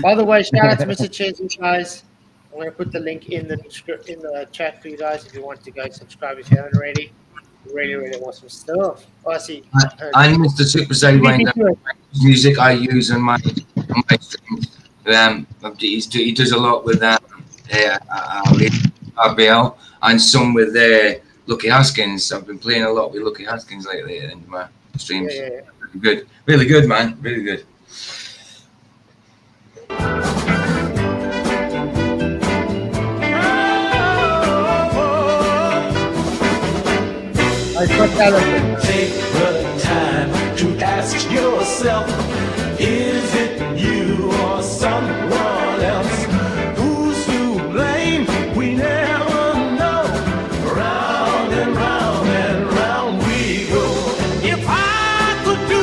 By the way, shout out to Mr. Cheswick, guys. I'm going to put the link in the chat for you guys if you want to go subscribe if you haven't already. Really, really awesome stuff. Oh, I see. I'm Mr. Super Wayne. Music I use on my streams. He does a lot with RBL and some with Lucky Haskins. I've been playing a lot with Lucky Haskins lately in my streams. Yeah. Really good, man. Really good. Take the time to ask yourself, is it you or someone else? Who's to blame? We never know. Round and round and round we go. If I could do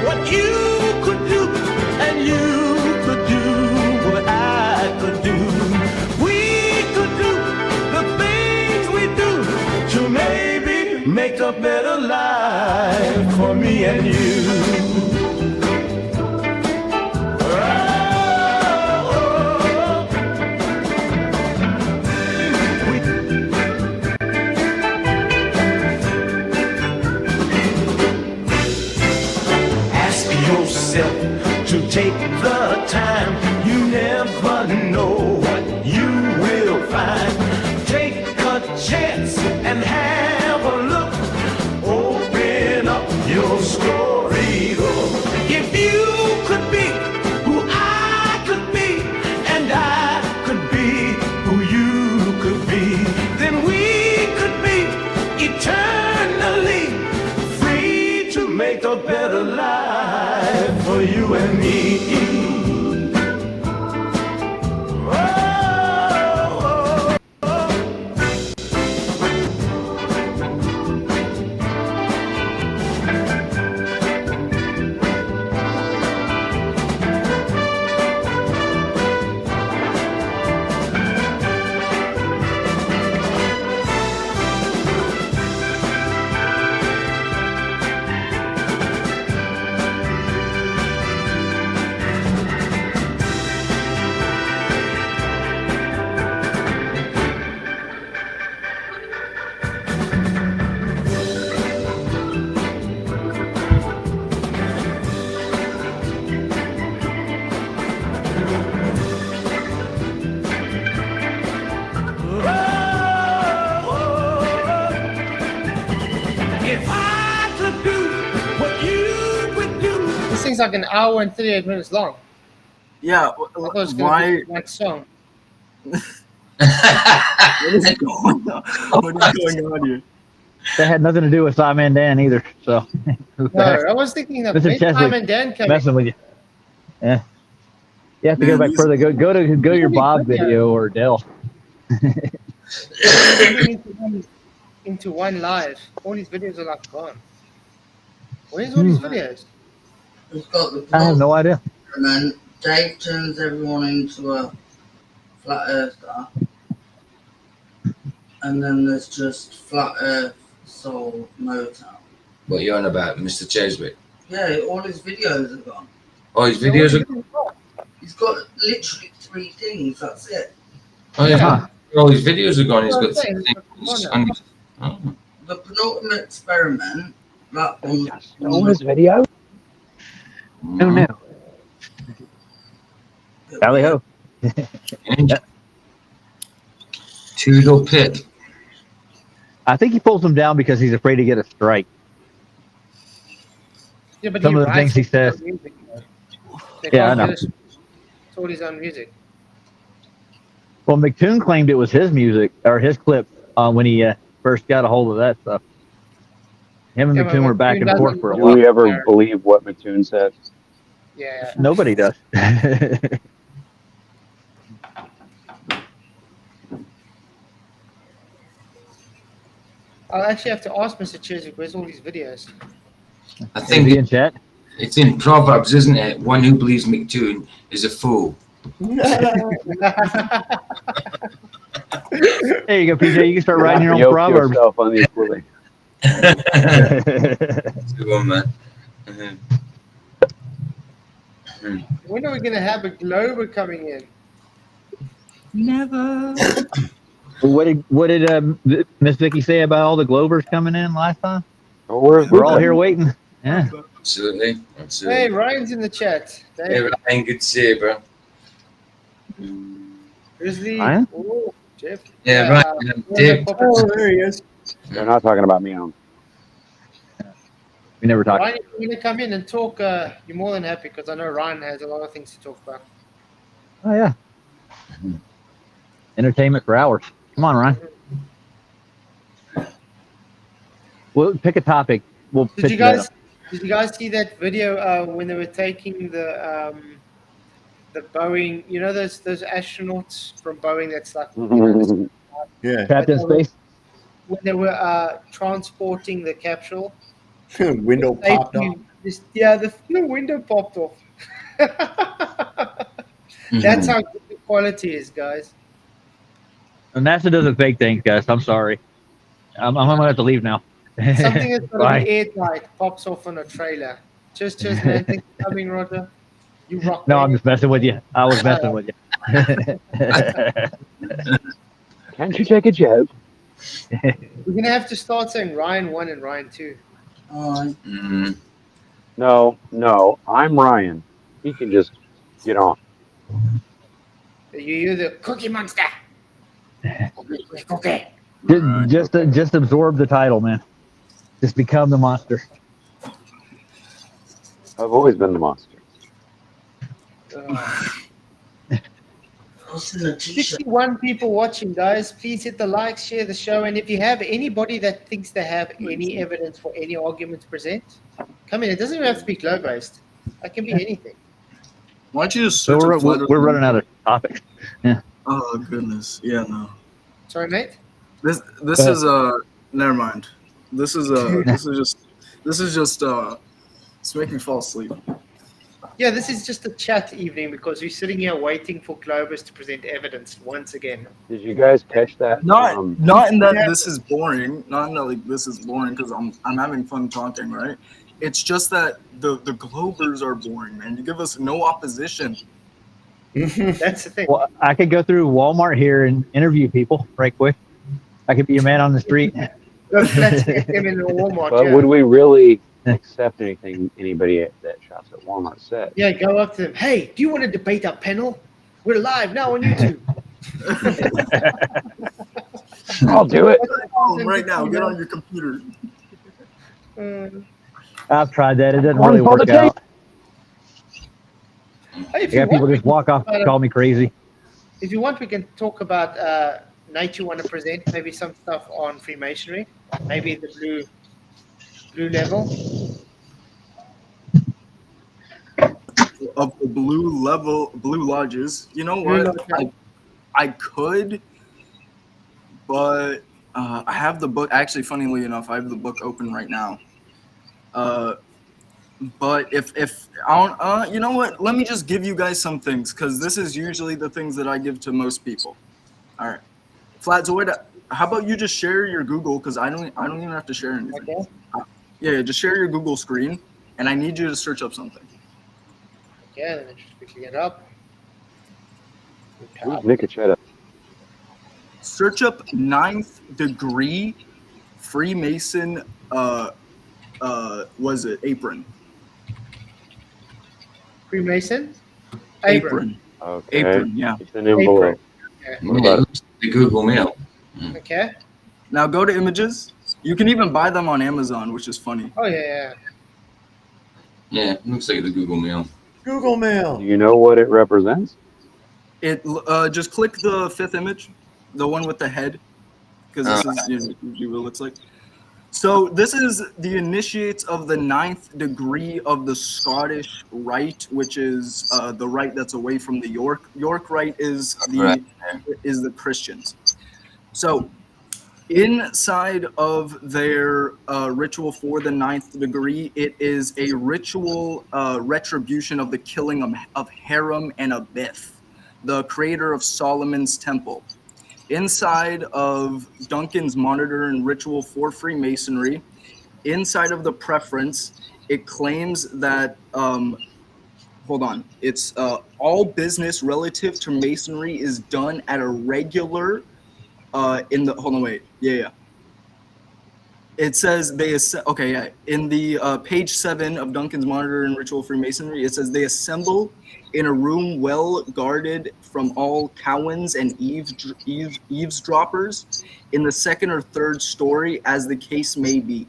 what you could do, and you could do what I could do, we could do the things we do to make a better life for me and you. Ask yourself to take the time. You never know what you will find. Take a chance and have a look. Open up your story, though. If you could be who I could be, and I could be who you could be, then we could be eternally free to make a better life for you and me. Like an hour and 38 minutes long. Yeah, why? One song. What is going on? What is going on here? That had nothing to do with Simon and Dan either. So No, I was thinking that Simon and Dan came messing with you. Yeah, you have to go back further. Go to your Bob video or Dell. into one live. All these videos are like gone. Where's all these videos? It's got the I have no idea. And then Dave turns everyone into a flat earther. And then there's just flat earth soul motel. What you're on about, Mr. Cheswick? Yeah, all his videos are gone. Oh, his videos are gone? He's got literally 3 things, that's it. Oh, yeah. All his videos are gone. He's got 3 things. The penultimate experiment, that one. All his video? Oh no. Tally ho. Tudor Pit. I think he pulls them down because he's afraid to get a strike. Yeah, but some of the things he says. Yeah, I know. It's all his own music. Well, McToon claimed it was his music or his clip when he first got a hold of that stuff. Him and McToon were back and forth for a while. Do we ever believe what McToon said? Yeah. Nobody does. I'll actually have to ask Mr. Chiswick, where's all these videos? I Is think he in chat? it's in Proverbs, isn't it? One who believes McToon is a fool. There you go, PJ. You can start writing your own Yoke proverbs. yourself unequally. Good one, man. Mhm. When are we going to have a Glober coming in? Never. What did Miss Vicky say about all the Glovers coming in last time? Oh, We're all here waiting. Yeah. Absolutely. Hey, Absolutely. Ryan's in the chat. Hey, Ryan, good to see you, bro. Grizzly. Ryan? Oh, Jeff. Yeah, Ryan. Dave. Oh, there he is. They're not talking about me on. We never talked. Ryan, if you're going to come in and talk, you're more than happy because I know Ryan has a lot of things to talk about. Oh yeah. Entertainment for hours. Come on, Ryan. We'll pick a topic. We'll Did pitch you that guys up. did you guys see that video when they were taking the Boeing, you know those astronauts from Boeing that's like Yeah. Trapped in space? when they were transporting the capsule. Window popped off. Yeah, the window popped off. That's how good the quality is, guys. And NASA doesn't fake things, guys. I'm sorry. I'm gonna have to leave now. Something that's going to Bye. be airtight pops off on a trailer. Cheers, man. Thanks for coming, Roger. You rock. No, I'm baby. just messing with you. I was messing with you. Can't you take a joke? We're going to have to start saying Ryan 1 and Ryan 2. Mhm. No, I'm Ryan. He can just get on. You're the cookie monster. Cookie. Just absorb the title, man. Just become the monster. I've always been the monster. What's in the t-shirt? 61 people watching, guys. Please hit the like, share the show. And if you have anybody that thinks they have any evidence for any argument to present, come in. It doesn't even have to be glow-based. It can be anything. Why don't you just So search we're running out of topics. Oh goodness, yeah, no. Sorry, mate? This is never mind. This is just it's making me fall asleep. Yeah, this is just a chat evening because we're sitting here waiting for Globus to present evidence once again. Did you guys catch that? Not in that this is boring. Not in that like this is boring because I'm having fun talking, right? It's just that the Globers are boring, man. You give us no opposition. That's the thing. Well, I could go through Walmart here and interview people right quick. I could be your man on the street. Let's get them in the Walmart. But Yeah. would we really accept anything anybody that shops at Walmart says? Yeah, go up to them. Hey, do you want to debate our panel? We're live now on YouTube. I'll do it. Right now, get on your computer. I've tried that. It doesn't really work out. Hey, if I got people want, just walk off and call me crazy. if you want, we can talk about night you want to present. Maybe some stuff on Freemasonry. Maybe the blue level. Of the blue lodges. You know Blue what? Lodge. I could, but I have the book. Actually, funnily enough, I have the book open right now. But if I don't, you know what? Let me just give you guys some things because this is usually the things that I give to most people. All right, Flatzoid. How about you just share your Google because I don't even have to share anything. Okay. Yeah, just share your Google screen, and I need you to search up something. Okay, let me just quickly get up. Who's Nicachetta? Search up 9th degree Freemason. Was it apron? Freemason? Apron. Okay. Apron. Yeah. It's an envelope. Okay. Yeah, it looks like the Google Mail. Okay. Now go to images. You can even buy them on Amazon, which is funny. Oh, yeah. Yeah, it looks like the Google Mail. Google Mail. Do you know what it represents? It just click the 5th image, the one with the head, because this is usually what it looks like. So this is the initiates of the 9th degree of the Scottish Rite, which is the rite that's away from the York. York Rite is the Right. is the Christians. So Inside of their ritual for the 9th degree, it is a ritual retribution of the killing of Hiram and Abiff, the creator of Solomon's Temple. Inside of Duncan's monitor and ritual for Freemasonry, inside of the preference, it claims that, hold on, it's all business relative to Masonry is done at a regular, It says in the page 7 of Duncan's monitor and ritual Freemasonry, it says they assemble in a room well guarded from all cowens and eavesdroppers in the 2nd or 3rd story, as the case may be.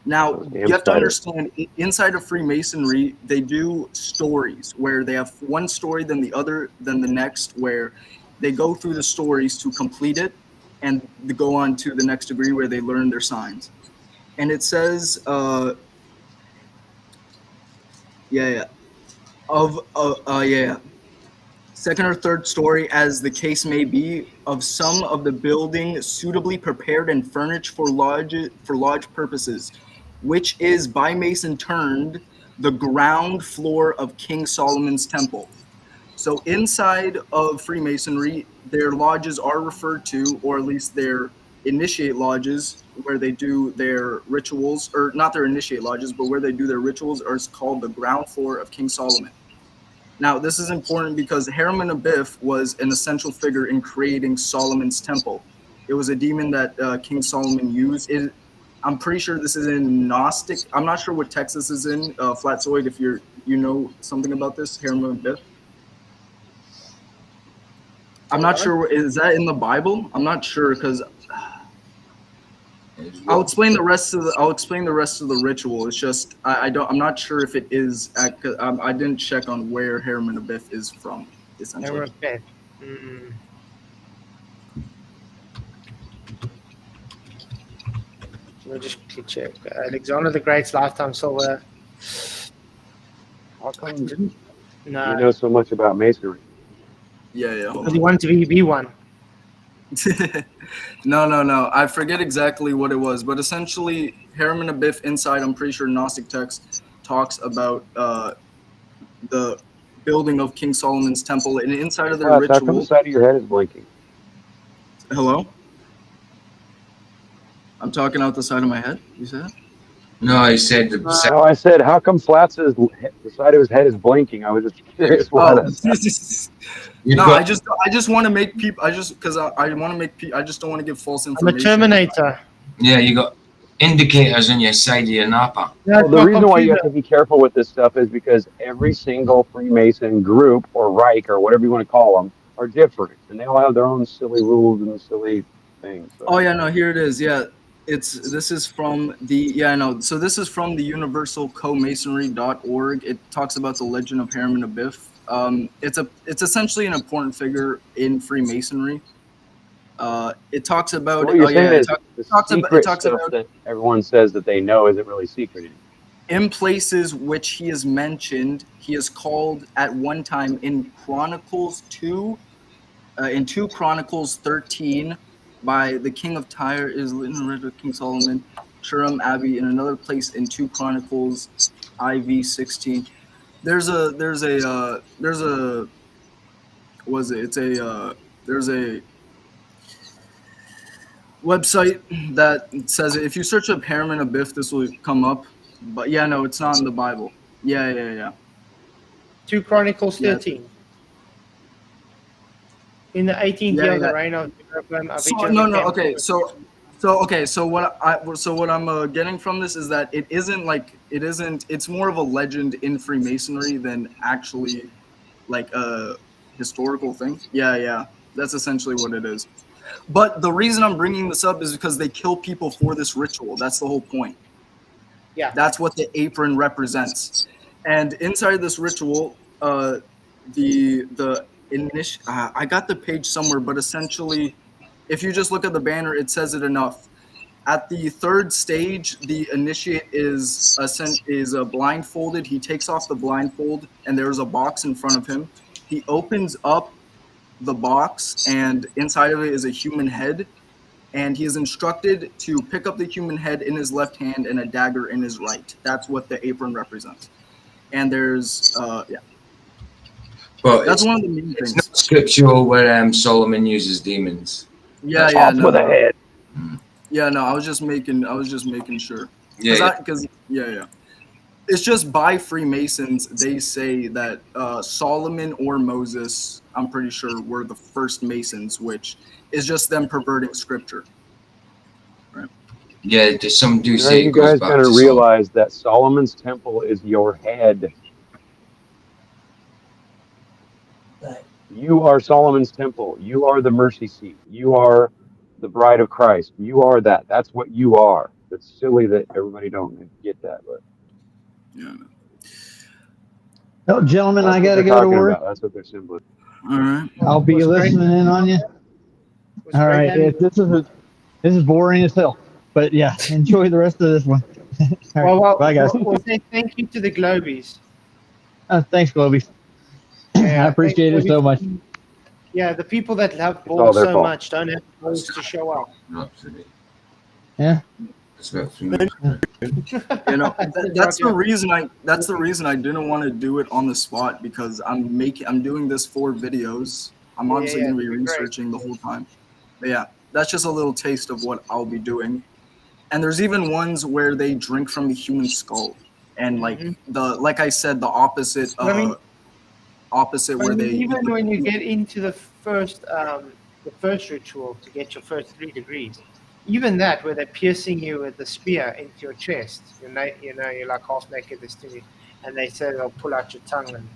Now, you have to understand, inside of Freemasonry, they do stories where they have one story, then the other, then the next, where they go through the stories to complete it and they go on to the next degree where they learn their signs. And it says, second or third story, as the case may be, of some of the building suitably prepared and furnished for lodge purposes, which is by Mason termed the ground floor of King Solomon's Temple. So inside of Freemasonry, their lodges are referred to, or at least their initiate lodges, where they do their rituals, or not their initiate lodges, but where they do their rituals, are called the ground floor of King Solomon. Now, this is important because Hiram and Abiff was an essential figure in creating Solomon's Temple. It was a demon that King Solomon used. I'm pretty sure this is in Gnostic. I'm not sure what text this is in, Flatzoid, if you know something about this, Hiram and Abiff. I'm not sure. Is that in the Bible? I'm not sure, because I'll explain the rest of the ritual. It's just I'm not sure if it is. I didn't check on where Hiram and Abiff is from. Essentially. We'll just check. Alexander the Great's lifetime silver. How come you No, know so much about masonry? Yeah. because he wanted to be one. No. I forget exactly what it was, but essentially, Hiram and Abiff inside, I'm pretty sure Gnostic text talks about the building of King Solomon's Temple, and inside of their ritual. How come the side of your head is blinking? Hello? I'm talking out the side of my head. You said that? No, I said No, I said, how come Flats is the side of his head is blinking? I was just curious why that. I just want to make people. I just don't want to give false I'm a information. Terminator. Yeah, you got indicators on your side of your napper. No, Well, the reason why you have to be careful with this stuff is because every single Freemason group or Reich or whatever you want to call them are different, and they all have their own silly rules and silly things. So. Oh yeah, no, here it is. Yeah, this is from the So this is from the universalcomasonry.org. It talks about the legend of Hiram and Abiff. It's essentially an important figure in Freemasonry. It talks about. What you're saying is the talks secret about stuff that everyone says that they know isn't really secret. In places which he is mentioned, he is called at one time in Chronicles 2, in 2 Chronicles 13, by the king of Tyre is in King Solomon, Shuram Abbey, in another place in 2 Chronicles IV 16. There's a website that says if you search up Hiram and Abiff, this will come up. But yeah, no, it's not in the Bible. Yeah. 2 Chronicles 13. In the 18th year of the reign of Jeroboam. So what I'm getting from this is that it's more of a legend in Freemasonry than actually like a historical thing. Yeah, that's essentially what it is. But the reason I'm bringing this up is because they kill people for this ritual. That's the whole point. Yeah, that's what the apron represents. And inside this ritual, I got the page somewhere, but essentially, if you just look at the banner, it says it enough. At the 3rd stage, the initiate is blindfolded. He takes off the blindfold, and there's a box in front of him. He opens up the box, and inside of it is a human head. and he is instructed to pick up the human head in his left hand and a dagger in his right. That's what the apron represents. And there's But that's it's, one of the main it's things. not scriptural where Solomon uses demons. Yeah, That's yeah, Off no, with the head. yeah, no. I was just making sure. Yeah, Because it's just by Freemasons they say that Solomon or Moses, I'm pretty sure, were the first Masons, which is just them perverting scripture. yeah. Some do Now say you it goes guys back gotta to Solomon. realize that Solomon's temple is your head. Right. You are Solomon's temple. You are the mercy seat. You are the bride of Christ. You are that. That's what you are. It's silly that everybody don't get that, but Yeah. Oh, gentlemen, that's I what got to they're go to talking work. about. That's what they're simply. All right. I'll be Was great. listening in on you. Was All great right. having This is boring as hell. But yeah, enjoy the rest of this one. All right, well, bye, guys. we'll say thank you to the Globies. Thanks, Globy. I appreciate it so much. Yeah, the people that love all balls their so fault. much don't have balls to show up. Absolutely. Yeah. That's about Freemasonry. You know, that's the reason I didn't want to do it on the spot, because I'm doing this for videos. I'm obviously going to be that'd be great. researching the whole time. But yeah, that's just a little taste of what I'll be doing. And there's even ones where they drink from the human skull, and like I said, the opposite I mean, where they even when you get into the first ritual to get your first 3 degrees, even that where they're piercing you with the spear into your chest, you're like half naked, and they say they'll pull out your tongue, and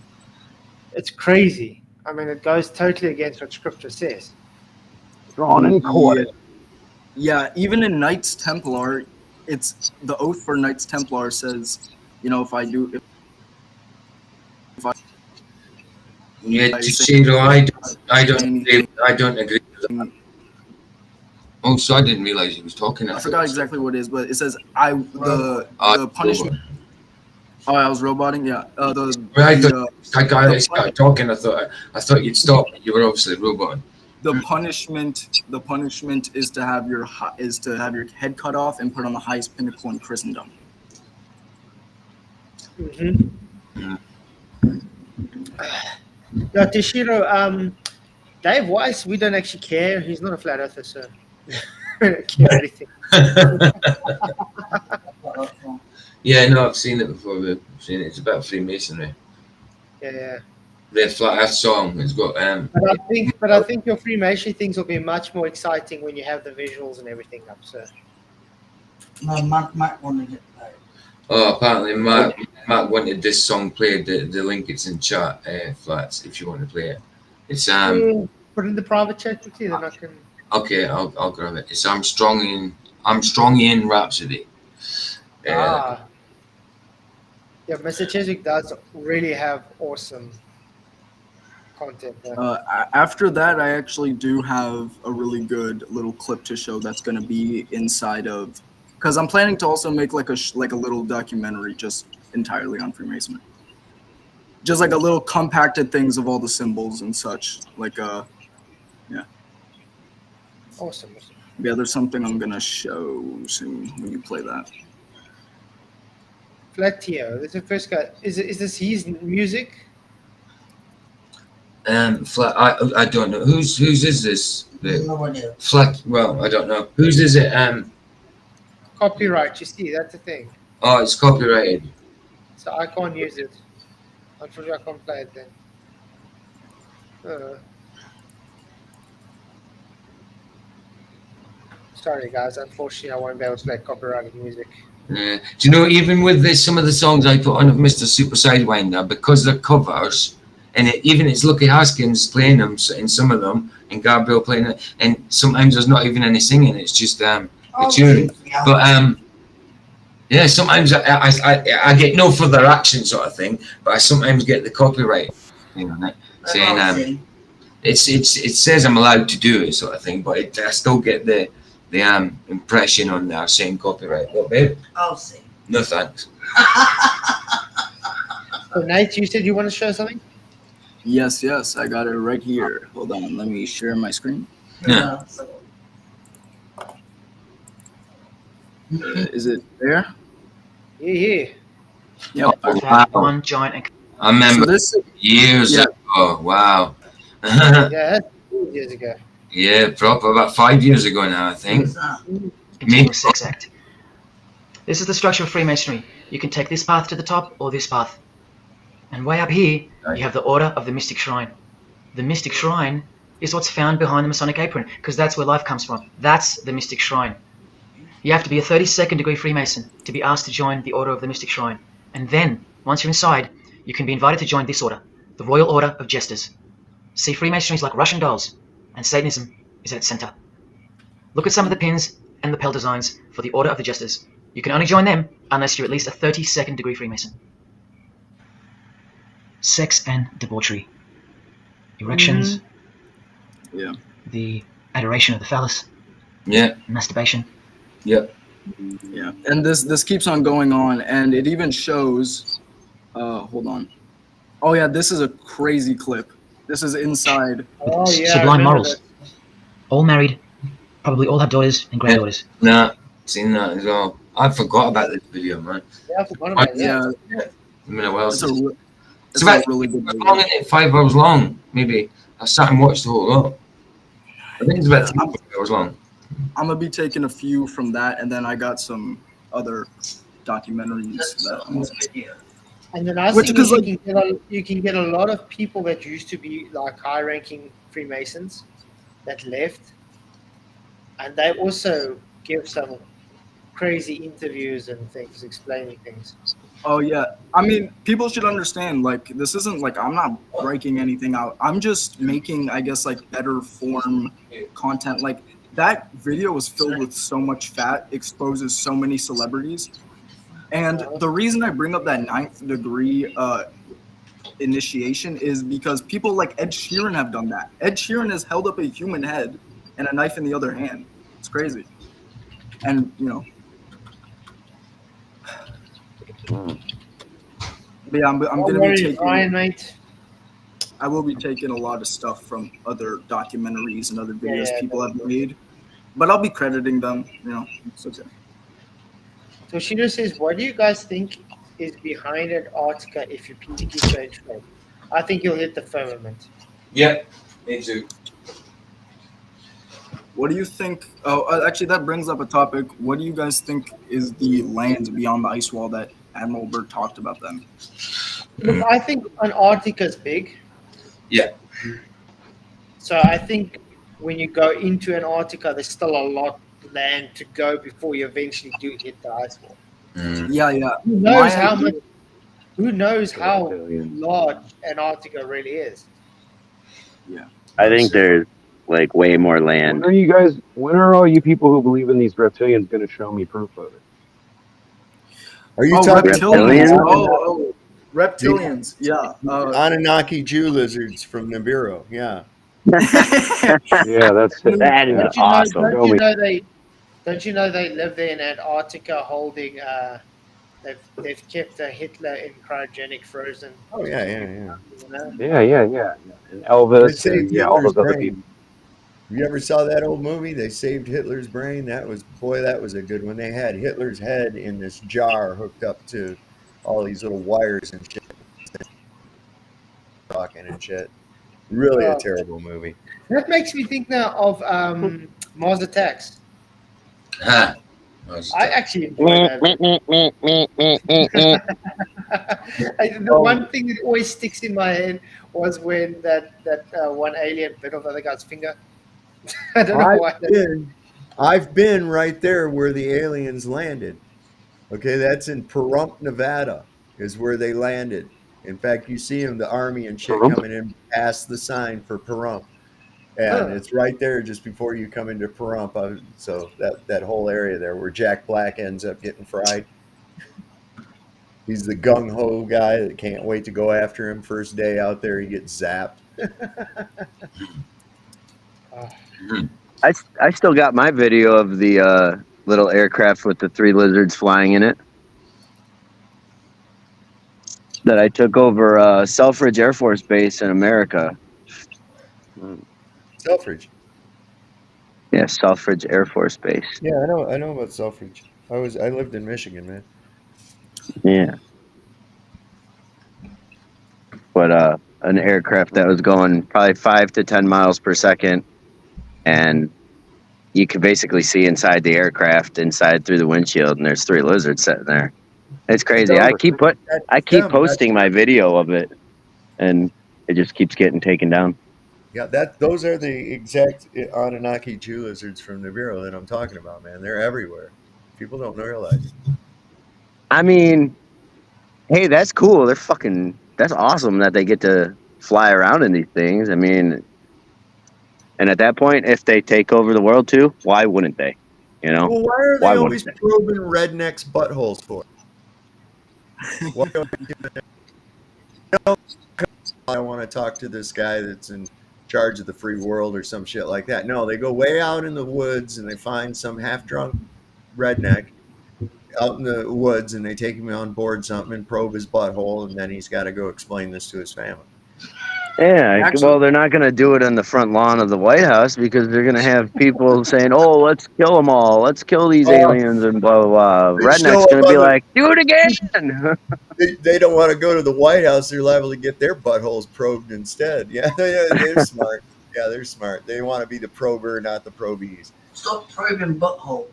it's crazy. I mean, it goes totally against what Scripture says. Drawn and quartered. Yeah, even in Knights Templar, it's the oath for Knights Templar says, you know, if I Yeah, I to say- Shado, I don't agree with that. Oh, so I didn't realize he was talking. I forgot exactly what it is, but it says the punishment. Oh, I was roboting. Yeah. That guy started talking. I thought you'd stop. You were obviously roboting. The punishment is to have your head cut off and put on the highest pinnacle in Christendom. Now, Teshiro, Dave Weiss, we don't actually care. He's not a flat earther, so we don't care anything. Yeah, no, I've seen it before. I've seen it. It's about Freemasonry. Yeah. The Flat Earth song has got. But I think your Freemasonry things will be much more exciting when you have the visuals and everything up. So. No, Matt wanted it. Oh, apparently Matt wanted this song played. The link it's in chat, Flats, if you want to play it. It's Put it in the private chat quickly, then I can. Okay, I'll grab it. It's Armstrongian Rhapsody. Yeah, Mr. Cheswick does really have awesome content there. After that, I actually do have a really good little clip to show that's going to be inside of, because I'm planning to also make like a little documentary just entirely on Freemasonry. Just like a little compacted things of all the symbols and such. Like, yeah. Awesome. Yeah, there's something I'm going to show soon when you play that. Flatio, this is the first guy. Is this his music? I don't know whose is this. No idea. Flat. Well, I don't know whose is it. Copyright. You see, that's the thing. Oh, it's copyrighted. So I can't use it. Unfortunately, I can't play it then. Sorry, guys. Unfortunately, I won't be able to play copyrighted music. Do you know, even with some of the songs I put on of Mr. Super Sidewinder, because they're covers, and even it's Lucky Haskins playing them in some of them, and Gabriel playing it, and sometimes there's not even any singing, it's just a tune. But yeah, sometimes I get no further action sort of thing, but I sometimes get the copyright thing on it, saying it says I'm allowed to do it sort of thing, but I still get the impression on there saying copyright. What, babe? I'll see. No thanks. So, Nate, you said you want to show something? Yes, I got it right here. Hold on, let me share my screen. Yeah. Is it there? Yeah. Yep. Oh, That wow. one giant. I remember So this, years yeah. ago. Wow. Yeah, that's 2 years ago. Yeah, proper about 5 years ago now, I think. What's that? Continuous sex act. This is the structure of Freemasonry. You can take this path to the top or this path. And way up here, you have the Order of the Mystic Shrine. The Mystic Shrine is what's found behind the Masonic apron, because that's where life comes from. That's the Mystic Shrine. You have to be a 32nd degree Freemason to be asked to join the Order of the Mystic Shrine. And then, once you're inside, you can be invited to join this order, the Royal Order of Jesters. See, Freemasonry is like Russian dolls, and Satanism is at its center. Look at some of the pins and lapel designs for the Order of the Jesters. You can only join them unless you're at least a 32nd degree Freemason. Sex and debauchery. Erections. Yeah. The adoration of the phallus. Yeah. Masturbation. Yep. Yeah. And this keeps on going on, and it even shows. Hold on. Oh yeah, this is a crazy clip. This is inside. Oh, yeah. I Sublime remember morals. that. All married. Probably all have daughters and granddaughters. Nah, seen that as well. I forgot about this video, man. Yeah, I forgot about that. Yeah. I mean, well, It's it's a about really good how video. long is it? 5 hours long, maybe. I sat and watched the whole lot. I think it's about 3 hours long. I'm gonna be taking a few from that, and then I got some other documentaries that I'm gonna And the nice Which thing is is you can get a lot of people that used to be like high-ranking Freemasons that left, and they also give some crazy interviews and things explaining things. Oh yeah, I mean, people should understand. Like, this isn't like I'm not breaking anything out. I'm just making, I guess, like better form content. Like that video was filled with so much fat, exposes so many celebrities, and the reason I bring up that 9th degree initiation is because people like Ed Sheeran have done that. Ed Sheeran has held up a human head and a knife in the other hand. It's crazy, and you know. But yeah, I'm gonna be taking. Ryan, mate. I will be taking a lot of stuff from other documentaries and other videos Yeah, people have made, but I'll be crediting them. You know, it's okay. Toshiro says, "What do you guys think is behind Antarctica if you PTQ change fate? I think you'll hit the firmament." Yep, me too. What do you think? Oh, actually, that brings up a topic. What do you guys think is the land beyond the ice wall that Admiral Byrd talked about then? Look, I think Antarctica's big. Yeah. So I think when you go into Antarctica, there's still a lot of land to go before you eventually do hit the ice wall. Yeah. Who knows My how idea- much? Who knows how Reptilians. large Antarctica really is? I think there's like way more When land. are you guys? When are all you people who believe in these reptilians going to show me proof of it? Are you Oh, talking reptilians. Reptilians? Oh, reptilians. Yeah. Anunnaki Jew lizards from Nibiru? Yeah. Yeah, that's it. That is Don't you awesome. know? Show me. Don't you know they live there in Antarctica, holding? They've kept Hitler in cryogenic frozen. Oh yeah. You know? Yeah. And They Elvis, saved and yeah, all Hitler's those other brain. people. You ever saw that old movie? They saved Hitler's brain. That was a good one. They had Hitler's head in this jar hooked up to all these little wires and shit, talking and shit. Really a terrible movie. That makes me think now of Mars Attacks. Huh. I actually enjoy that. The one thing that always sticks in my head was when that one alien bit off the other guy's finger. I don't know why. I've been right there where the aliens landed. Okay, that's in Pahrump, Nevada, is where they landed. In fact, you see them, the army and shit Pahrump? coming in past the sign for Pahrump. And it's right there just before you come into Pahrump. So that whole area there where Jack Black ends up getting fried. He's the gung-ho guy that can't wait to go after him. First day out there, he gets zapped. I still got my video of the little aircraft with the 3 lizards flying in it that I took over Selfridge Air Force Base in America. Selfridge. Yeah, Selfridge Air Force Base. Yeah, I know about Selfridge. I lived in Michigan, man. Yeah. But an aircraft that was going probably 5 to 10 miles per second, and you could basically see inside the aircraft, inside through the windshield, and there's 3 lizards sitting there. It's crazy. I keep Them, posting my video of it, and it just keeps getting taken down. Yeah, those are the exact Anunnaki Jew lizards from Nibiru that I'm talking about, man. They're everywhere. People don't realize it. I mean, hey, that's cool. That's awesome that they get to fly around in these things. I mean, and at that point, if they take over the world too, why wouldn't they? You know? Well, why are Why they wouldn't always they? probing rednecks' buttholes for? Why don't they do that? I want to talk to this guy that's in charge of the free world or some shit like that. No, they go way out in the woods and they find some half-drunk redneck out in the woods and they take him on board something and probe his butthole, and then he's got to go explain this to his family. Yeah, Actually- well, they're not going to do it on the front lawn of the White House because they're going to have people saying, "Oh, let's kill them all. Let's kill these aliens," and blah blah blah. They show Redneck's up going to be on the- like, "Do it again." They don't want to go to the White House. They're liable to get their buttholes probed instead. Yeah, they're smart. Yeah, they're smart. They want to be the prober, not the probees. Stop probing buttholes.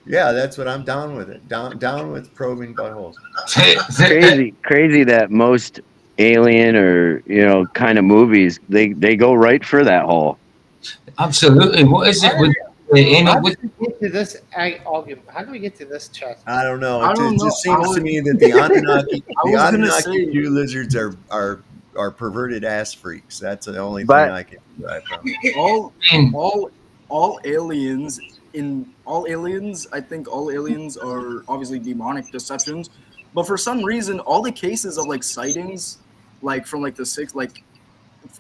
Yeah, that's what I'm down with it. Down with probing buttholes. crazy that most alien or kind of movies they go right for that hole. Absolutely. What is it with How do we get to this argument? How do we get to this chat? I don't know. I don't It know. just seems to me that the Anunnaki, I was gonna say- Jew lizards are perverted ass freaks. That's the only But- thing I can derive from. all aliens I think all aliens are obviously demonic deceptions, but for some reason all the cases of like sightings like from like the six, like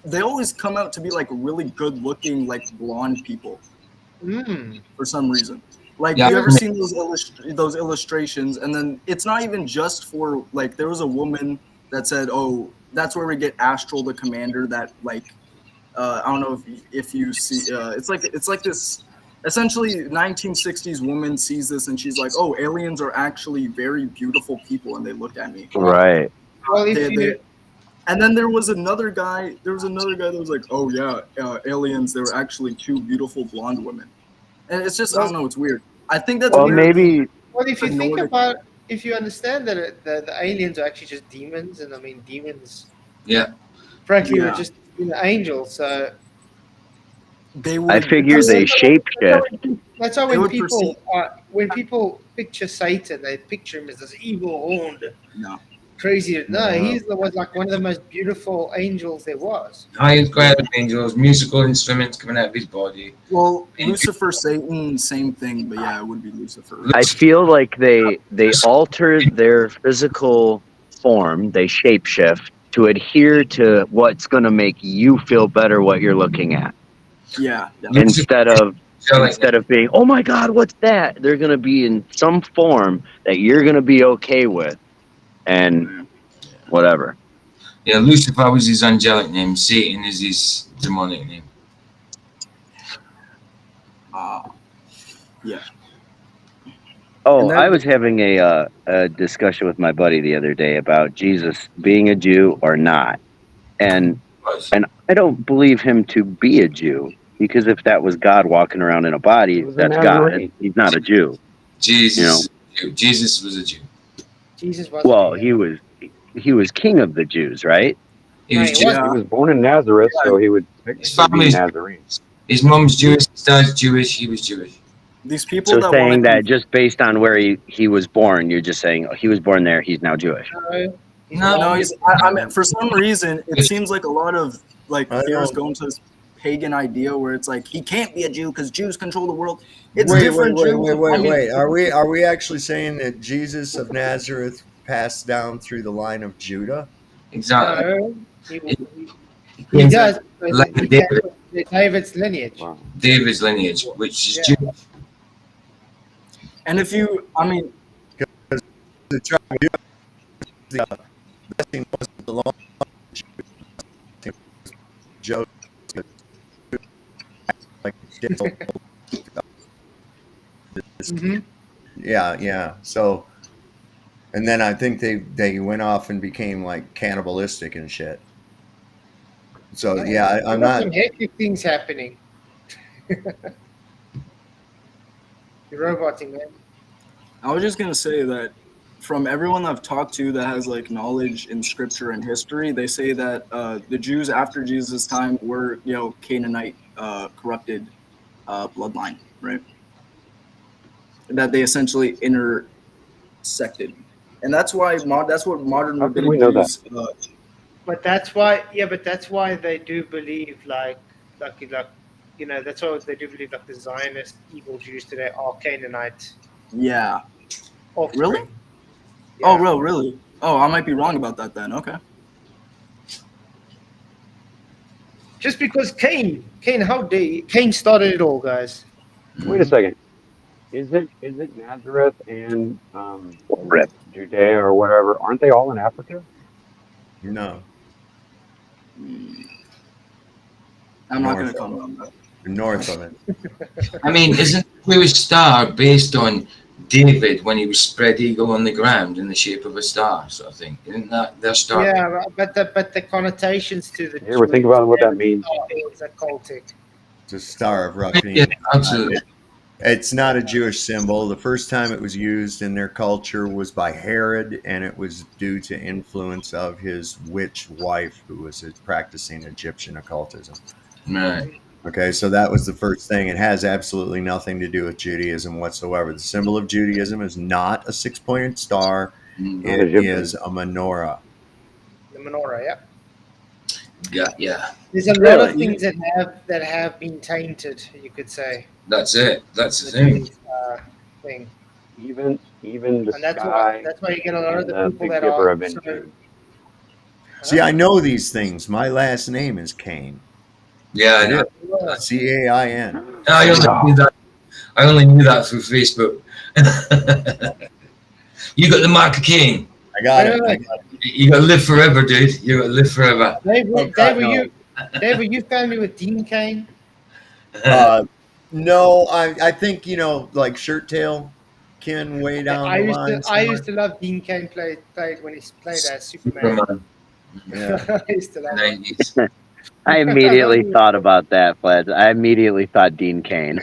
they always come out to be like really good looking like blonde people for some reason. Like, Yeah. you ever seen those illustrations? And then it's not even just for like, there was a woman that said, "Oh, that's where we get Astral, the commander." That like, I don't know if you see, it's like this. Essentially, 1960s woman sees this and she's like, "Oh, aliens are actually very beautiful people," and they look at me. Right. Well, if you, And then there was another guy. There was another guy that was like, "Oh yeah, aliens. They were actually 2 beautiful blonde women." And it's just, I don't know. It's weird. I think that's Well, weird. maybe well, if you the think Nordic- about, if you understand that the aliens are actually just demons, and I mean demons, Yeah. frankly, Yeah. were just angels. So They would. I figure they shapeshift. that's why They when would when people picture Satan, they picture him as this evil, horned, No. crazy. No, Yeah. he was like one of the most beautiful angels there was. Highest grade of angels, musical instruments coming out of his body. Well, Lucifer, Satan, same thing. But yeah, it would be Lucifer. I feel like they alter their physical form, they shapeshift to adhere to what's going to make you feel better what you're looking at. Yeah. Instead of being, "Oh my God, what's that?" They're going to be in some form that you're going to be okay with, and whatever. Yeah, Lucifer was his angelic name. Satan is his demonic name. Yeah. Oh, And that- I was having a discussion with my buddy the other day about Jesus being a Jew or not, and I don't believe him to be a Jew, because if that was God walking around in a body, He was a that's God. Nazarene. He's not a Jew. Jesus, Jesus was a Jew. Jesus was. Well, he was king of the Jews, right? He was Right, Jew. Yeah. He was born in Nazareth, so he would His technically be family's Nazarene. His mom's Jewish, his dad's Jewish, he was Jewish. These people So that saying want that just based on where he was born, you're just saying, "Oh, he was born there, he's now Jewish." No, I mean, for some reason, it seems like a lot of like I theorists know. go into this pagan idea where it's like he can't be a Jew because Jews control the world. It's Wait, different. Jews. I mean, Are we actually saying that Jesus of Nazareth passed down through the line of Judah? Exactly. No, he He does. like He David. has David's lineage. Wow. David's lineage, which is Yeah. Jewish. And if you, I mean, The tribe of Judah, the blessing wasn't the long Joseph, like Mm-hmm. Yeah. So, and then I think they went off and became like cannibalistic and shit. So yeah, I'm There are not. some hectic things happening. You're roboting, man. I was just gonna say that from everyone I've talked to that has like knowledge in scripture and history, they say that the Jews after Jesus' time were, Canaanite corrupted bloodline, right? That they essentially intersected, and that's why that's what modern How could rabbinic we know that? Jews. But that's why, they do believe, that's why they do believe, like the Zionist evil Jews today are Canaanite Yeah. offspring. Really? Yeah. Oh, really? Oh, I might be wrong about that then. Okay. Just because Cain, how dare you? Cain started it all, guys. Wait a second. Is it Nazareth and Judea or whatever? Aren't they all in Africa? No, I'm not going North to comment on that. north of it. I mean, isn't the blue star based on David when he was spread eagle on the ground in the shape of a star, sort of thing? Isn't that their star? Yeah, but the connotations to the You ever think about what that means? It's occultic. It's a star of reckoning. Yeah, absolutely. It's not a Jewish symbol. The first time it was used in their culture was by Herod, and it was due to influence of his witch wife, who was practicing Egyptian occultism. Right. Okay, so that was the first thing. It has absolutely nothing to do with Judaism whatsoever. The symbol of Judaism is not a six-pointed star. It is a menorah. The menorah, yeah. Yeah. There's a lot of things that have been tainted, you could say. That's it. That's the thing. Thing. Even the And that's sky. why you get a lot of the people that giver are. of income. See, I know these things. My last name is Cain. Yeah, I know. Cain. I only knew that through Facebook. You got the mark of Cain. I got it. You got to live forever, dude. You got to live forever. Dave, were you family with Dean Cain? No, I think like Shirt Tail, Ken way down the line. I used to love Dean Cain played when he played as Superman. Yeah. I used to love 90s. I immediately thought about that, Fletch. I immediately thought Dean Cain.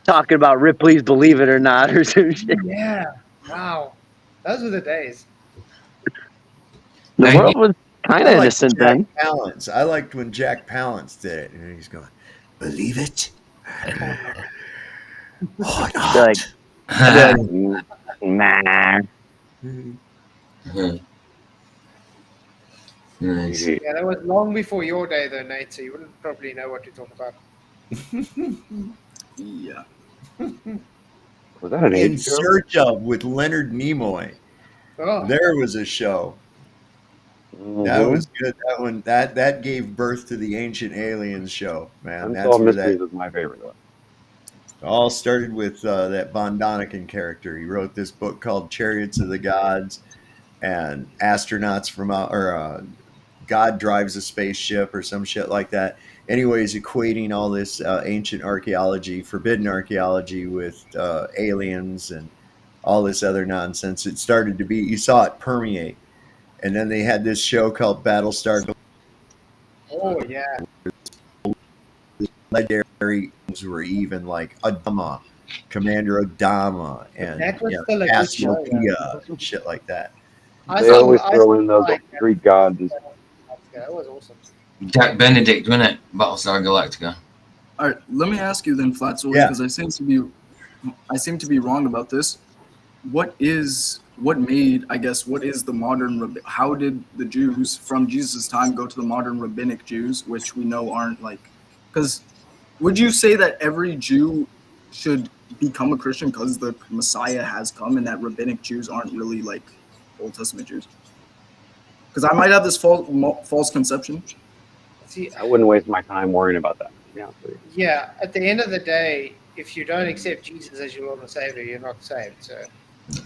Talking about Ripley's Believe It or Not or some shit. Yeah. Wow. Those were the days. The world was kind of innocent then. Palance. I liked when Jack Palance did it, and he's going, "Believe it or not." Like, nah. Nice. Yeah, that was long before your day, though, Nate. So you wouldn't probably know what to talk about. Yeah. Was that an In age show? Search of with Leonard Nimoy. Oh. There was a show. That was good. That one that gave birth to the Ancient Aliens show, man. That's Unsolved where Mysteries that was my favorite one. all started with that Von Däniken character. He wrote this book called Chariots of the Gods, and astronauts from God drives a spaceship or some shit like that. Anyways, equating all this ancient archaeology, forbidden archaeology with aliens and all this other nonsense. It started to be, you saw it permeate. And then they had this show called Battlestar. Oh, yeah. Legendary were even like Adama, Commander Adama, and That was still a good show, Cassiopeia, and shit like that. They always throw in those Greek gods. That was awesome. Jack Benedict, wasn't it? Battlestar Galactica. All right, let me ask you then, Flatsoul, Yeah. because I seem to be wrong about this. What is the modern? How did the Jews from Jesus' time go to the modern rabbinic Jews, which we know aren't like? Because would you say that every Jew should become a Christian because the Messiah has come, and that rabbinic Jews aren't really like Old Testament Jews? Because I might have this false conception. See, I wouldn't waste my time worrying about that. Yeah, at the end of the day, if you don't accept Jesus as your Lord and Savior, you're not saved.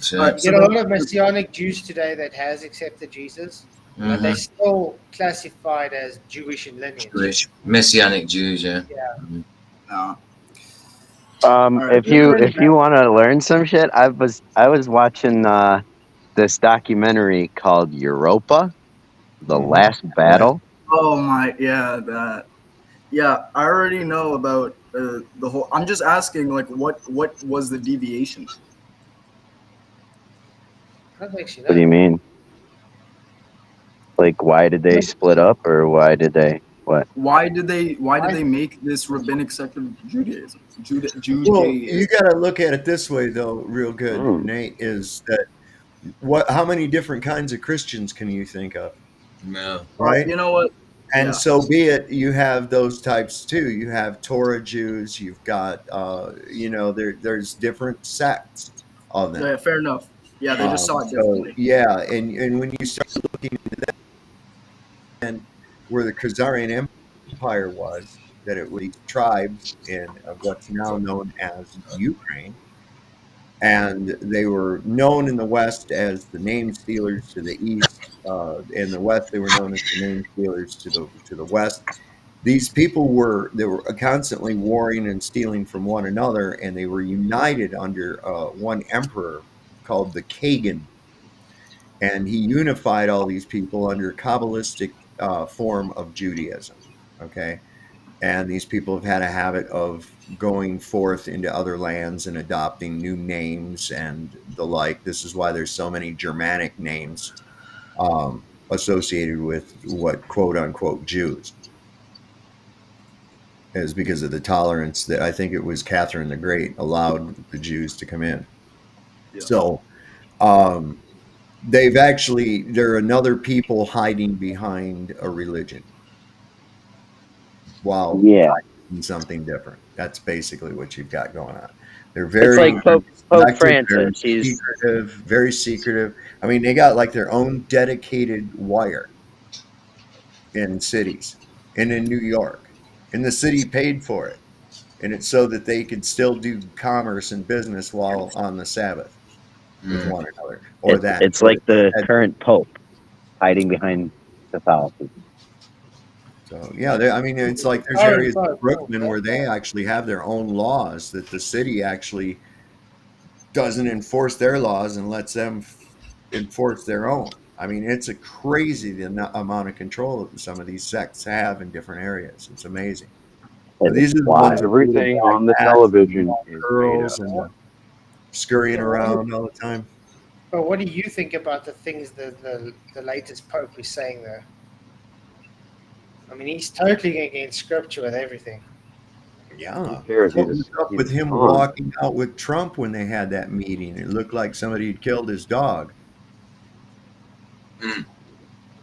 So That's you get a lot of Messianic Jews today that has accepted Jesus, but they're still classified as Jewish in lineage. Jewish Messianic Jews, yeah. Yeah. right. If you want to learn some shit, I was watching this documentary called Europa, The Last Battle. Oh my, yeah, that. Yeah, I already know about the whole. I'm just asking, like, what was the deviation? I don't actually What do you know. mean? Like, why did they split up, or why did they what? Why did they make this rabbinic sect of Judaism? Well, you Judaism. got to look at it this way, though, real good, Mm. Nate. Is that how many different kinds of Christians can you think of? No. Right. You know what? And Yeah. so be it. You have those types too. You have Torah Jews. You've got, there's different sects of them. Yeah, fair enough. Yeah, they just saw it differently. So, yeah, and when you start looking into that, and where the Khazarian Empire was, that it was tribes in what's now known as Ukraine, and they were known in the West as the name stealers to the east. In the West, they were known as the name stealers to the west. These people were constantly warring and stealing from one another, and they were united under one emperor called the Kagan, and he unified all these people under a Kabbalistic form of Judaism. Okay. And these people have had a habit of going forth into other lands and adopting new names and the like. This is why there's so many Germanic names associated with what quote unquote Jews, is because of the tolerance that I think it was Catherine the Great allowed the Jews to come in. Yeah. So there are another people hiding behind a religion while fighting something different. That's basically what you've got going on. They're very It's like Pope Francis. very secretive. I mean, they got like their own dedicated wire in cities and in New York, and the city paid for it, and it's so that they could still do commerce and business while on the Sabbath with one another. It's like the current Pope hiding behind Catholicism. So yeah, I mean, it's like there's areas in Brooklyn where they actually have their own laws that the city actually doesn't enforce their laws and lets them enforce their own. I mean, it's a crazy the amount of control that some of these sects have in different areas. It's amazing. But these are the ones everything on the television is girls and scurrying around all the time. But what do you think about the things that the latest Pope is saying there? I mean, he's totally against scripture with everything. Yeah. What was up with him walking out with Trump when they had that meeting? It looked like somebody had killed his dog.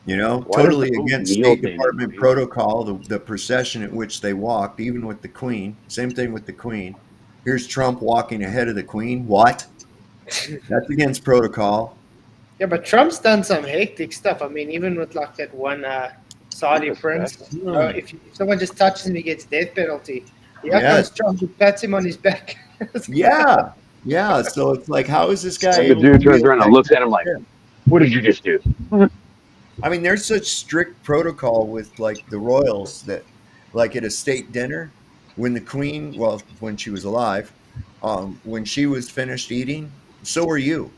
You know, totally against State Department protocol, the procession at which they walked, even with the Queen. Same thing with the Queen. Here's Trump walking ahead of the Queen. What? That's against protocol. Yeah, but Trump's done some hectic stuff. I mean, even with like that one Saudi prince, if someone just touches him, he gets death penalty. Here comes Trump, who pats him on his back. Yeah. So it's like, how is this guy? And the dude turns around and looks at him like, "What did you just do?" I mean, there's such strict protocol with like the royals that, like at a state dinner, when the Queen, well, when she was alive, when she was finished eating, so were you.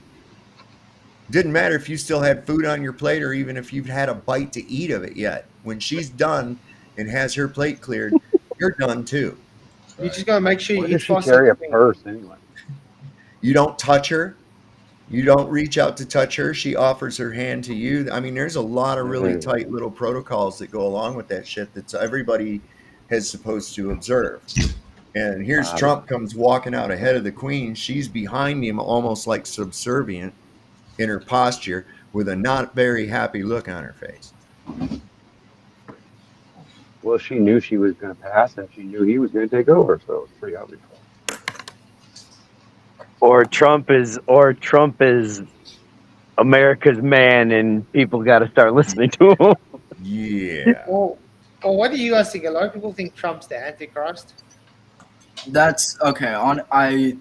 Didn't matter if you still had food on your plate or even if you've had a bite to eat of it yet. When she's done and has her plate cleared, you're done too. You just gotta make sure Why you does eat she fast. carry a purse anyway? You don't touch her. You don't reach out to touch her. She offers her hand to you. I mean, there's a lot of really tight little protocols that go along with that shit that everybody is supposed to observe. And here's Trump comes walking out ahead of the Queen. She's behind him, almost like subservient in her posture, with a not very happy look on her face. Well, she knew she was going to pass, and she knew he was going to take over, so it's pretty obvious. Or Trump is America's man, and people got to start listening to him. Yeah. Well, what do you guys think? A lot of people think Trump's the Antichrist. That's okay. I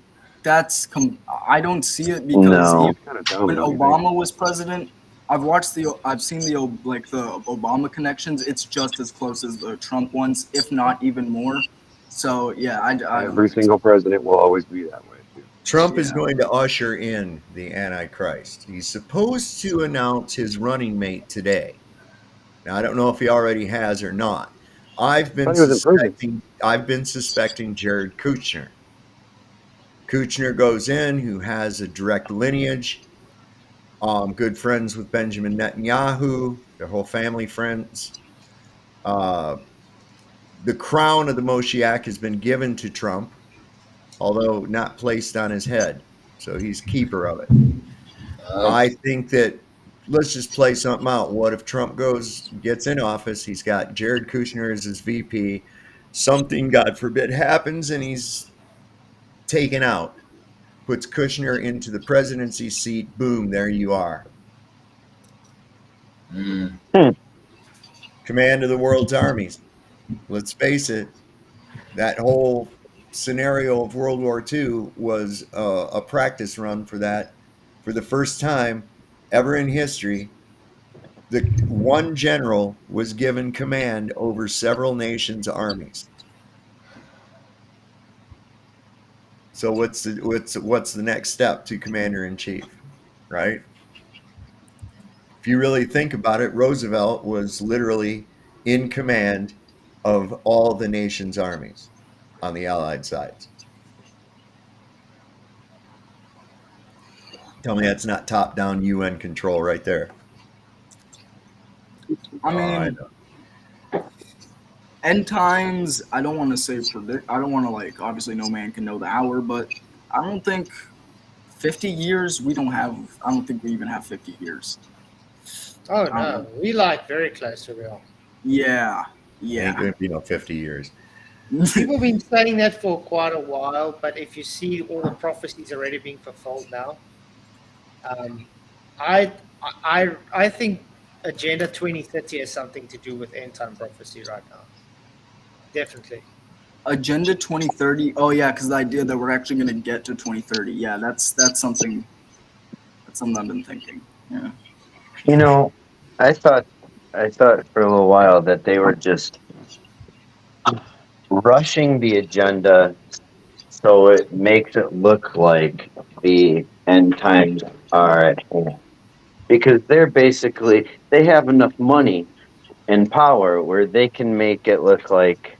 don't see it because when Obama was president, I've seen the Obama connections. It's just as close as the Trump ones, if not even more. So yeah, I don't Every think single president will always be that way too. Trump is Yeah. going to usher in the Antichrist. He's supposed to announce his running mate today. Now, I don't know if he already has or not. I've been Thought he was in prison. suspecting Jared Kushner. Kushner goes in, who has a direct lineage, good friends with Benjamin Netanyahu, their whole family friends. The crown of the Moshiach has been given to Trump, although not placed on his head. So he's keeper of it. I think that let's just play something out. What if Trump gets in office? He's got Jared Kushner as his VP. Something, God forbid, happens and he's taken out. Puts Kushner into the presidency seat. Boom, there you are. Command of the world's armies. Let's face it, that whole scenario of World War II was a practice run for that. For the first time ever in history, the one general was given command over several nations' armies. So what's the next step to commander in chief, right? If you really think about it, Roosevelt was literally in command of all the nation's armies on the Allied sides. Tell me that's not top-down UN control right there. I mean, end times. I don't want to say predict. I don't want to like. Obviously, no man can know the hour, but I don't think 50 years. We don't have. I don't think we even have 50 years. Oh no, we like very close to real. Yeah, Ain't going to be no 50 years. People have been saying that for quite a while, but if you see all the prophecies already being fulfilled now, I think Agenda 2030 has something to do with end time prophecy right now. Definitely. Agenda 2030. Oh yeah, because the idea that we're actually going to get to 2030. Yeah, that's something. That's something I've been thinking. Yeah. You know, I thought for a little while that they were just rushing the agenda so it makes it look like the end times are at hand. Because they have enough money and power where they can make it look like,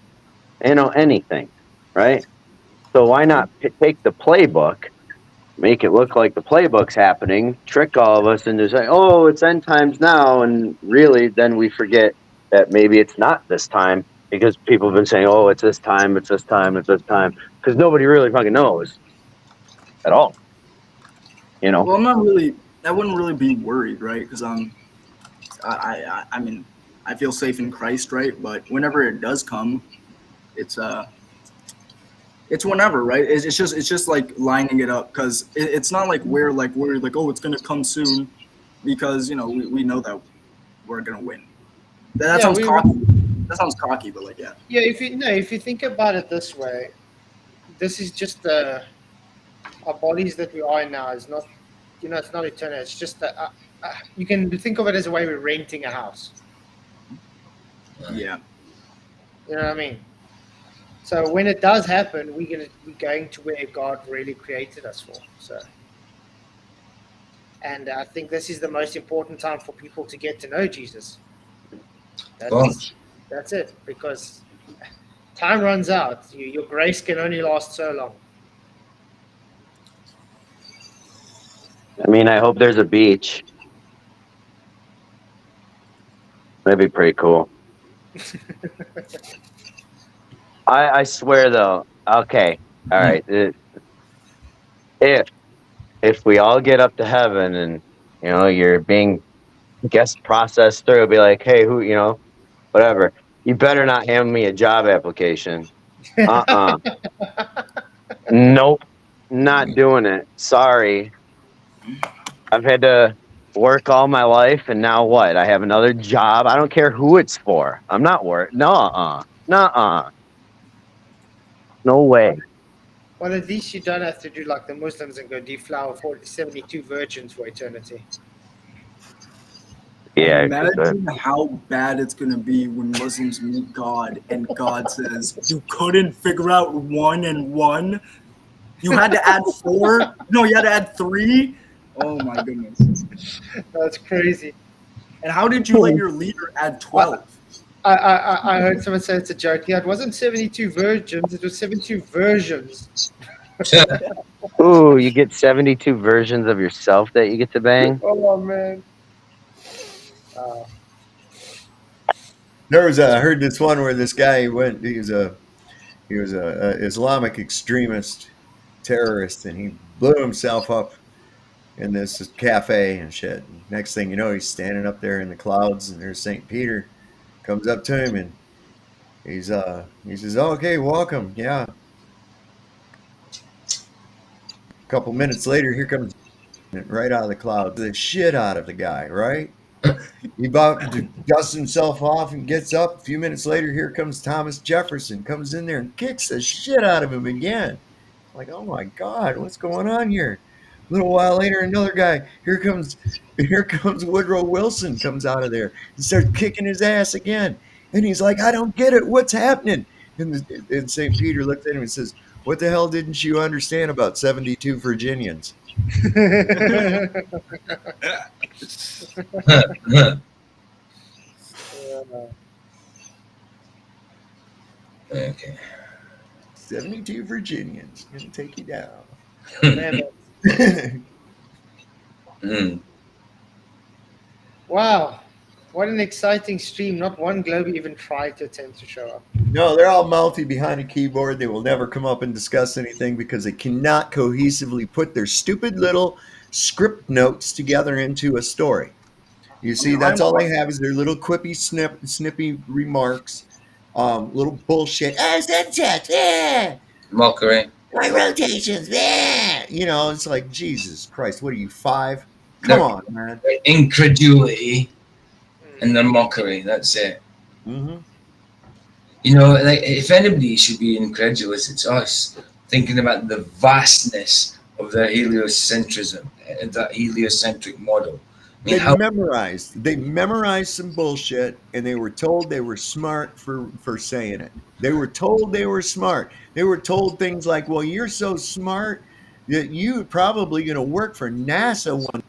anything, right? So why not take the playbook, make it look like the playbook's happening, trick all of us into saying, oh, it's end times now, and really then we forget that maybe it's not this time because people have been saying, oh, it's this time, it's this time, it's this time, because nobody really fucking knows at all. Well, I'm not really. I wouldn't really be worried, right? Because I mean, I feel safe in Christ, right? But whenever it does come, it's whenever, right? It's just like lining it up because it's not like we're like oh it's gonna come soon, because we know that we're gonna win. That sounds cocky. That sounds cocky, but like yeah. Yeah, if you think about it this way, this is just our bodies that we are in now is not, it's not eternal. It's just that you can think of it as a way we're renting a house. Yeah. You know what I mean? So when it does happen, we're going to where God really created us for. So, and I think this is the most important time for people to get to know Jesus. That's it, because time runs out. Your grace can only last so long. I mean, I hope there's a beach. That'd be pretty cool. I swear though. Okay, all right. If we all get up to heaven and you're being guest processed through, it'll be like, hey, who whatever. You better not hand me a job application. Nope, not doing it. Sorry. I've had to work all my life, and now what? I have another job. I don't care who it's for. I'm not working. Nuh-uh. No way. Well, at least you don't have to do like the Muslims and go deflower 72 virgins for eternity. Yeah. Imagine how bad it's gonna be when Muslims meet God and God says, "You couldn't figure out 1 and 1. You had to add 4. No, you had to add 3. Oh my goodness! That's crazy. And how did you let your leader add 12? I heard someone say it's a joke. Yeah, it wasn't 72 virgins, it was 72 versions. Ooh, you get 72 versions of yourself that you get to bang. Oh, man. I heard this one where this guy went. He was a Islamic extremist terrorist, and he blew himself up in this cafe and shit. And next thing you know, he's standing up there in the clouds, and there's Saint Peter comes up to him, and he says, "Okay, welcome." Yeah. A couple minutes later, here comes right out of the clouds, the shit out of the guy, right? He about to dust himself off and gets up. A few minutes later, here comes Thomas Jefferson, comes in there and kicks the shit out of him again. Like, oh my God, what's going on here? A little while later, another guy, here comes Woodrow Wilson, comes out of there and starts kicking his ass again. And he's like, I don't get it. What's happening? And St. Peter looked at him and says, what the hell didn't you understand about 72 Virginians? Okay. 72 Virginians gonna take you down. Man, Mm. wow. What an exciting stream. Not one globe even tried to attempt to show up. No, they're all mouthy behind a keyboard. They will never come up and discuss anything because they cannot cohesively put their stupid little script notes together into a story. You see, that's all they have is their little quippy, snippy remarks, little bullshit. Sunset, yeah. Mockery. My rotations, yeah. You know, it's like, Jesus Christ, what are you, 5? Come on, man. Incredulity and the mockery. That's it. Mm-hmm. You know, like if anybody should be incredulous, it's us thinking about the vastness of their heliocentrism, that heliocentric model. I mean, They memorized some bullshit, and they were told they were smart for saying it. They were told they were smart. They were told things like, well, you're so smart that you're probably going to work for NASA one.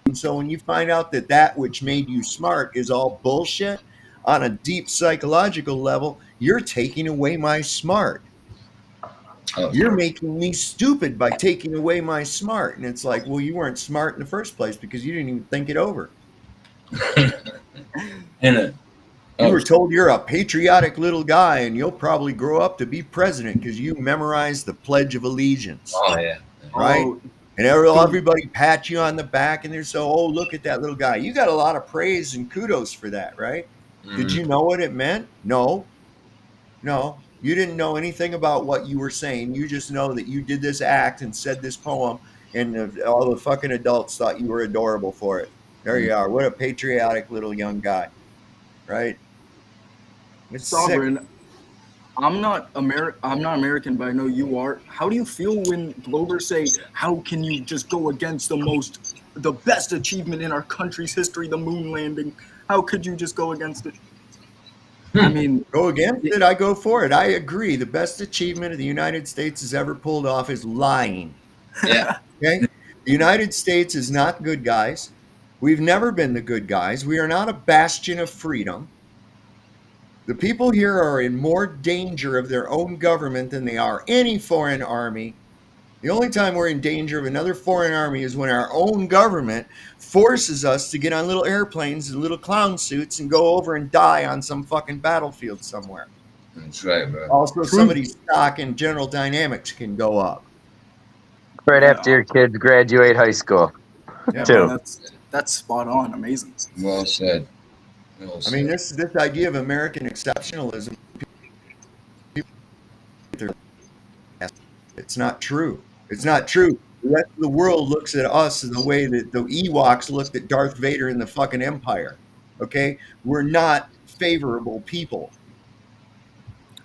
And so when you find out that which made you smart is all bullshit on a deep psychological level, you're taking away my smart. You're making me stupid by taking away my smart. And it's like, well, you weren't smart in the first place because you didn't even think it over. You were told you're a patriotic little guy and you'll probably grow up to be president because you memorized the Pledge of Allegiance. Oh, yeah. Right? Oh, And everybody pat you on the back and they're so, oh, look at that little guy. You got a lot of praise and kudos for that, right? Did you know what it meant? No. You didn't know anything about what you were saying. You just know that you did this act and said this poem, and all the fucking adults thought you were adorable for it. There you are. What a patriotic little young guy, right? It's Sovereign, sick. I'm not American, but I know you are. How do you feel when Globers say, how can you just go against the best achievement in our country's history, the moon landing? How could you just go against it? I mean, Go against it, I go for it. I agree. The best achievement of the United States has ever pulled off is lying. Yeah. Okay? The United States is not good guys. We've never been the good guys. We are not a bastion of freedom. The people here are in more danger of their own government than they are any foreign army. The only time we're in danger of another foreign army is when our own government forces us to get on little airplanes and little clown suits and go over and die on some fucking battlefield somewhere. That's right, bro. Also, somebody's stock in General Dynamics can go up. Right after your kids graduate high school. Yeah, too. That's spot on. Amazing. Well said. I mean, this idea of American exceptionalism, it's not true. It's not true. The rest of the world looks at us in the way that the Ewoks looked at Darth Vader in the fucking Empire. Okay? We're not favorable people.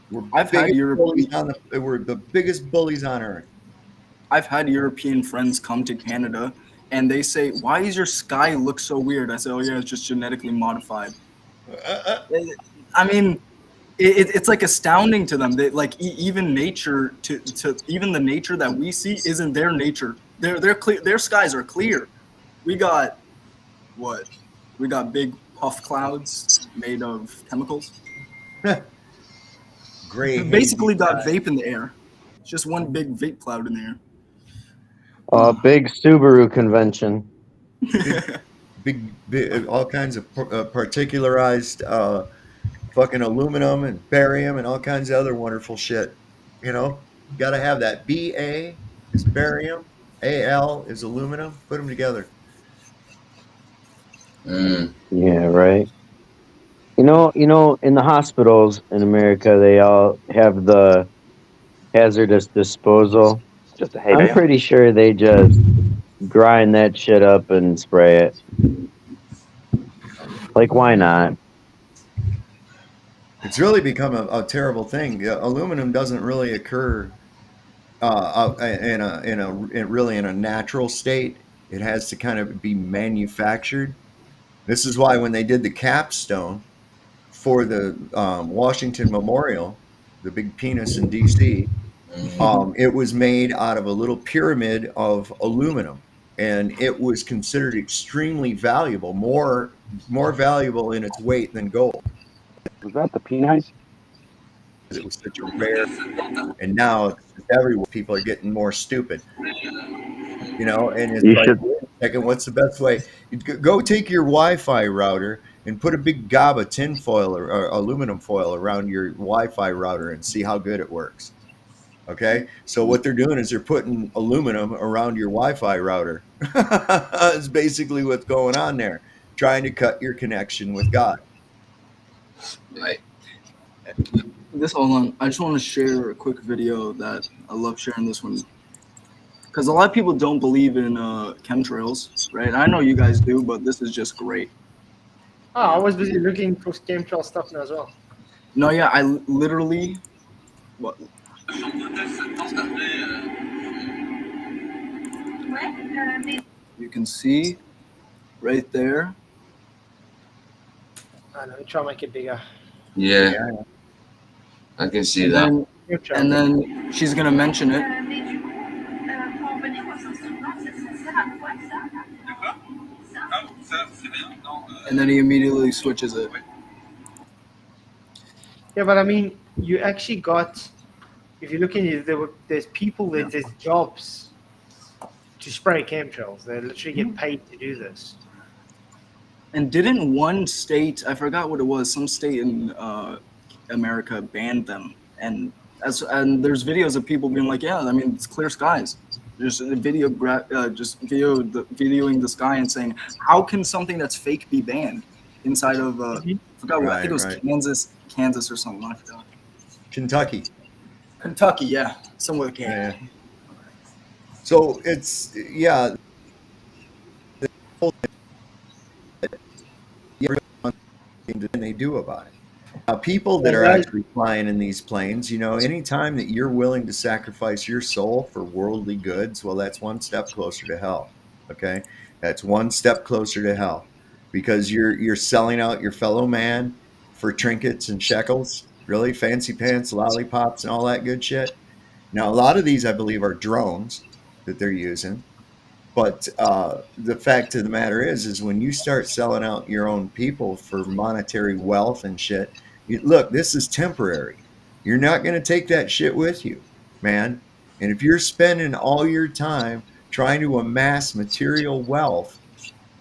We're I've had we're the biggest bullies on earth. I've had European friends come to Canada, and they say, "Why does your sky look so weird?" I say, "Oh yeah, it's just genetically modified." I mean, it's like astounding to them. They like even nature to even the nature that we see isn't their nature. They're clear. Their skies are clear. We got what? We got big puff clouds made of chemicals. Gray. Basically, got vape in the air. It's just one big vape cloud in the air. Big Subaru convention. big all kinds of particularized fucking aluminum and barium and all kinds of other wonderful shit. You know, got to have that. Ba is barium, Al is aluminum. Put them together. Yeah, right. In the hospitals in America, they all have the hazardous disposal. Just a I'm heyday. pretty sure they just grind that shit up and spray it. Like, why not? It's really become a terrible thing. Aluminum doesn't really occur really in a natural state. It has to kind of be manufactured. This is why when they did the capstone for the Washington Memorial, the big penis in D.C., it was made out of a little pyramid of aluminum, and it was considered extremely valuable, more valuable in its weight than gold. Was that the penis? It was such a rare, and now it's everywhere. People are getting more stupid, and it's You like, should. wait a second, what's the best way? Go take your Wi-Fi router and put a big gob of tin foil or aluminum foil around your Wi-Fi router and see how good it works. Okay, so what they're doing is they're putting aluminum around your Wi-Fi router. It's basically what's going on there, trying to cut your connection with God. Right. Hold on. I just want to share a quick video that I love sharing this one. Because a lot of people don't believe in chemtrails, right? I know you guys do, but this is just great. Oh, I was busy looking for chemtrail stuff now as well. No, yeah, I literally... What? You can see right there. I know, try to make it bigger. Yeah. I can see and that. And then she's going to mention it. And then he immediately switches it. Yeah, but I mean, you actually got, if you look in it, there's people, there's jobs to spray chemtrails. They literally get paid to do this. And didn't one state, I forgot what it was, some state in America banned them. And there's videos of people being like, yeah, I mean, it's clear skies. There's a video, videoing the sky and saying, how can something that's fake be banned inside of, I forgot what, I think it was Kansas or something, I forgot. Kentucky, yeah, somewhere in Canada. Yeah. So it's, yeah. Than they do about it. Now, people that are actually flying in these planes, anytime that you're willing to sacrifice your soul for worldly goods, well, that's one step closer to hell. Okay, that's one step closer to hell, because you're selling out your fellow man for trinkets and shekels, really fancy pants, lollipops, and all that good shit. Now, a lot of these, I believe, are drones that they're using. But the fact of the matter is when you start selling out your own people for monetary wealth and shit, look, this is temporary. You're not going to take that shit with you, man. And if you're spending all your time trying to amass material wealth,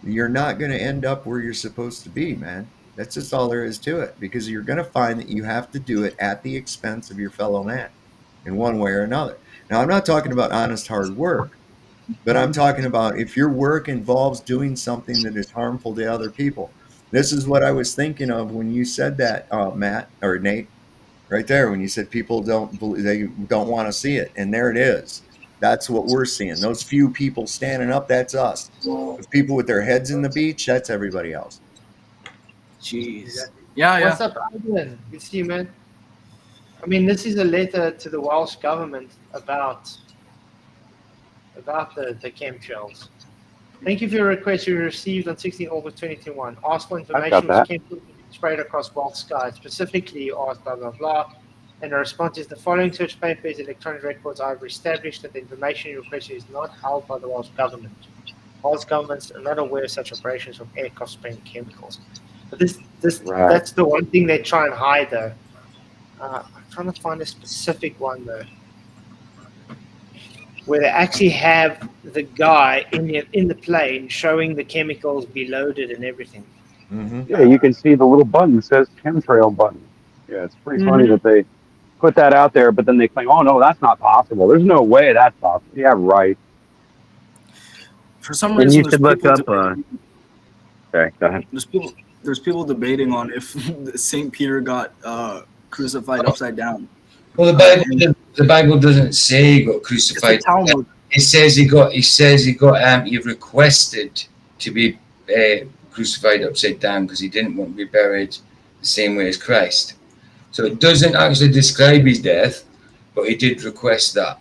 you're not going to end up where you're supposed to be, man. That's just all there is to it, because you're going to find that you have to do it at the expense of your fellow man in one way or another. Now, I'm not talking about honest hard work. But I'm talking about if your work involves doing something that is harmful to other people. This is what I was thinking of when you said that, Matt or Nate, right there, when you said people don't believe, they don't want to see it. And there it is. That's what we're seeing. Those few people standing up, that's us. Those people with their heads in the beach, that's everybody else. Jeez. Yeah. What's up, Ivan? Good to see you, man. I mean, this is a letter to the Welsh government about about the chemtrails. Thank you for your request you received on 16 August 2021. Asked for information that. which chemtrails spread across both skies. Specifically, asked blah blah blah. And the response is the following search papers, electronic records have established that the information you requested is not held by the world's government. World's governments are not aware of such operations from aircraft spraying chemicals. But that's the one thing they try and hide, though. I'm trying to find a specific one, though, where they actually have the guy in the plane showing the chemicals be loaded and everything. Mm-hmm. Yeah, you can see the little button that says chemtrail button. Yeah, it's pretty funny that they put that out there, but then they claim, oh, no, that's not possible. There's no way that's possible. Yeah, right. For some And reason, you should look up. Sorry, go ahead. there's people debating on if Saint Peter got crucified upside down. Well, the Bible doesn't say he got crucified. It's the Talmud. It says he requested to be crucified upside down because he didn't want to be buried the same way as Christ. So it doesn't actually describe his death, but he did request that.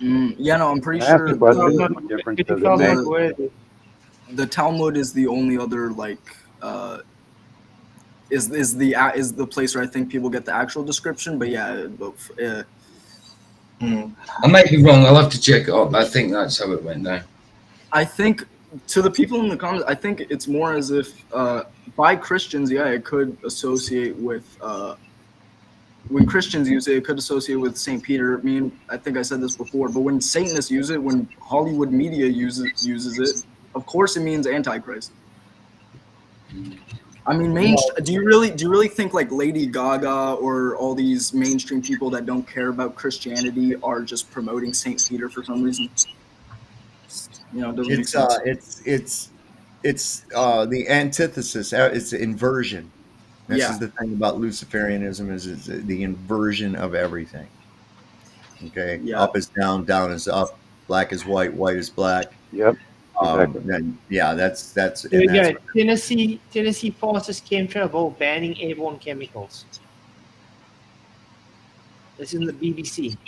Yeah, no, I'm pretty I asked sure the question, what difference does it make? the Talmud is the only other is the place where I think people get the actual description. But yeah, I might be wrong. I'll have to check it up. I think that's how it went down. I think to the people in the comments, I think it's more as if by Christians, yeah, it could associate with when Christians use it, it could associate with Saint Peter. I think I said this before, but when Satanists use it, when Hollywood media uses it, of course it means Antichrist. I mean, do you really think like Lady Gaga or all these mainstream people that don't care about Christianity are just promoting Saint Peter for some reason? You know, it doesn't make sense. It's the antithesis. It's inversion. This is the thing about Luciferianism is it's the inversion of everything. Okay, up is down, down is up, black is white, white is black. Yep. Then, that's. There we go. Tennessee passes chemtrail bill banning airborne chemicals. This is in the BBC.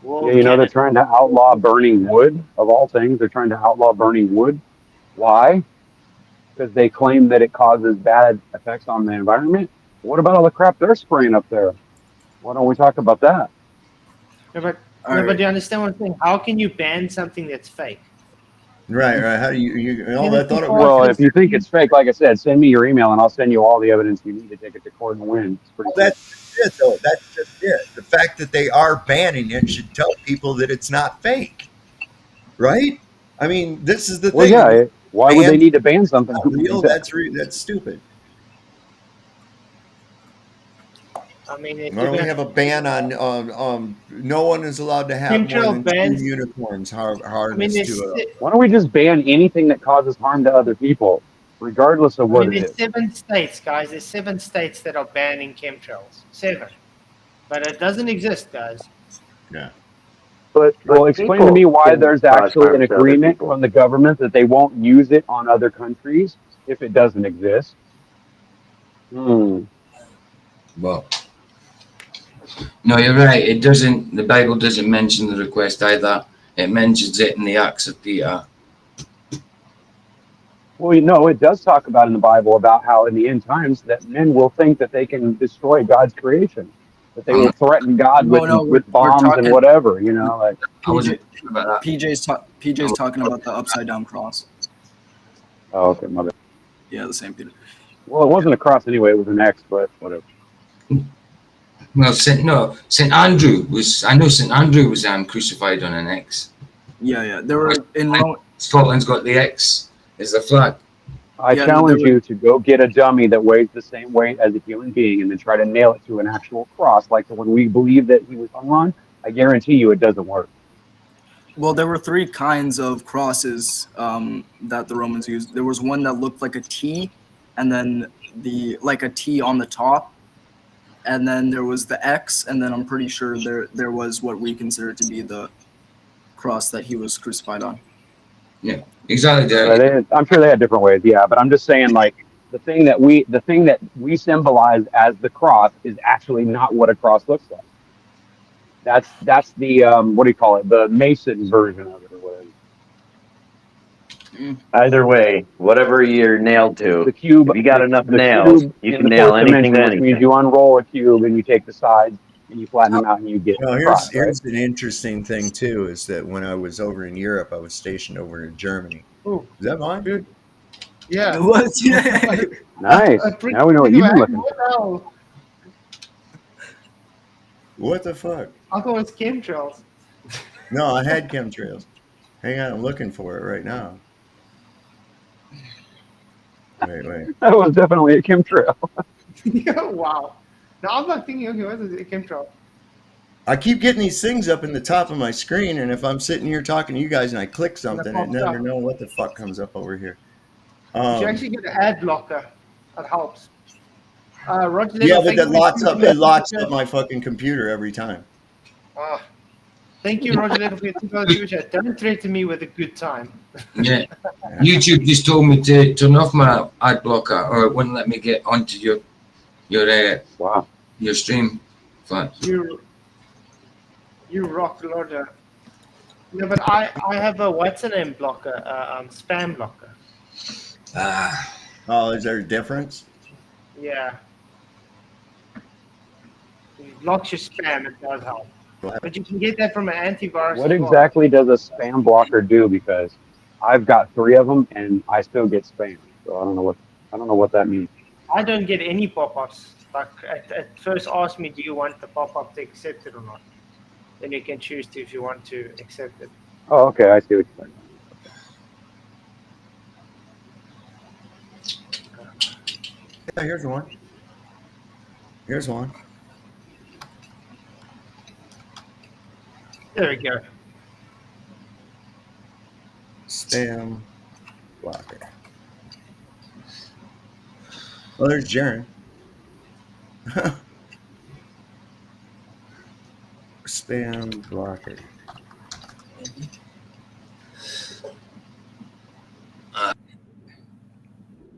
Yeah, you know, they're trying to outlaw burning wood, of all things. They're trying to outlaw burning wood. Why? Because they claim that it causes bad effects on the environment. What about all the crap they're spraying up there? Why don't we talk about that? But do you understand what I'm saying? How can you ban something that's fake? Right. How do you I thought it was. Well, if you think it's fake, like I said, send me your email and I'll send you all the evidence you need to take it to court and win. It's pretty That's it, though. That's just it. The fact that they are banning it should tell people that it's not fake. Right? I mean, this is the thing. Well, yeah. Why would they need to ban something? Real? That's stupid. I mean, why don't we have a ban on no one is allowed to have more than 2 unicorns harnessed to it. Why don't we just ban anything that causes harm to other people, regardless of what it is? There's 7 states, guys. There's 7 states that are banning chemtrails. 7. But it doesn't exist, guys. Yeah. But explain to me why there's actually an agreement from the government that they won't use it on other countries if it doesn't exist. Well, no, you're right. It doesn't. The Bible doesn't mention the request either. It mentions it in the Acts of Peter. Well, it does talk about in the Bible about how in the end times that men will think that they can destroy God's creation, that they will threaten God with bombs and whatever. Like PJ's talking about the upside down cross. Oh, okay, mother. Yeah, the same Peter. Well, it wasn't a cross anyway; it was an X, but whatever. Well, St. Andrew was. I know St. Andrew was crucified on an X. Yeah. There were Scotland's got the X as the flag. I challenge you to go get a dummy that weighs the same weight as a human being and then try to nail it to an actual cross, like the one we believe that he was hung on. I guarantee you, it doesn't work. Well, there were 3 kinds of crosses that the Romans used. There was one that looked like a T, and then a T on the top. And then there was the X, and then I'm pretty sure there was what we consider to be the cross that he was crucified on. Yeah, exactly. I'm sure they had different ways, yeah. But I'm just saying, like the thing that we symbolize as the cross is actually not what a cross looks like. That's the what do you call it? The Mason version of it or whatever. Either way, whatever you're nailed to, The cube, if you got enough the nails, cube you in can the nail fourth anything dimension, to which means anything. you unroll a cube and you take the sides and you flatten them out and you get Well, across, right? here's an interesting thing too, is that when I was over in Europe, I was stationed over in Germany. Oh, Is that mine? good. Yeah. What? Yeah. Nice. Now we know what you've been looking for. for. What the fuck? I thought it was chemtrails. No, I had chemtrails. Hang on, I'm looking for it right now. Wait. That was definitely a chemtrail. Yeah, wow. No, I'm not thinking, okay, what is it? A chemtrail. I keep getting these things up in the top of my screen, and if I'm sitting here talking to you guys and I click something, I pops never up. know what the fuck comes up over here. You actually get an ad blocker. That helps. Roger, Yeah, Lego, but that thank you it locks for- up my fucking computer every time. Thank you, Roger, Lego, for your $2 chat. Don't threaten me with a good time. Yeah. YouTube just told me to turn off my ad blocker, or it wouldn't let me get onto your Wow. your stream. But You rock, Roger. No, but I have a what's the name blocker, spam blocker. Oh, is there a difference? Yeah. It blocks your spam. It does help. But you can get that from an antivirus. What as well. exactly does a spam blocker do? Because I've got 3 of them and I still get spam. So I don't know what that means. I don't get any pop-ups. Like at first ask me, do you want the pop-up to accept it or not? Then you can choose to if you want to accept it. Oh, okay. I see what you're saying. Yeah, here's one. Here's one. There we go. Spam blocker. Oh, there's Jaren. Spam blocker.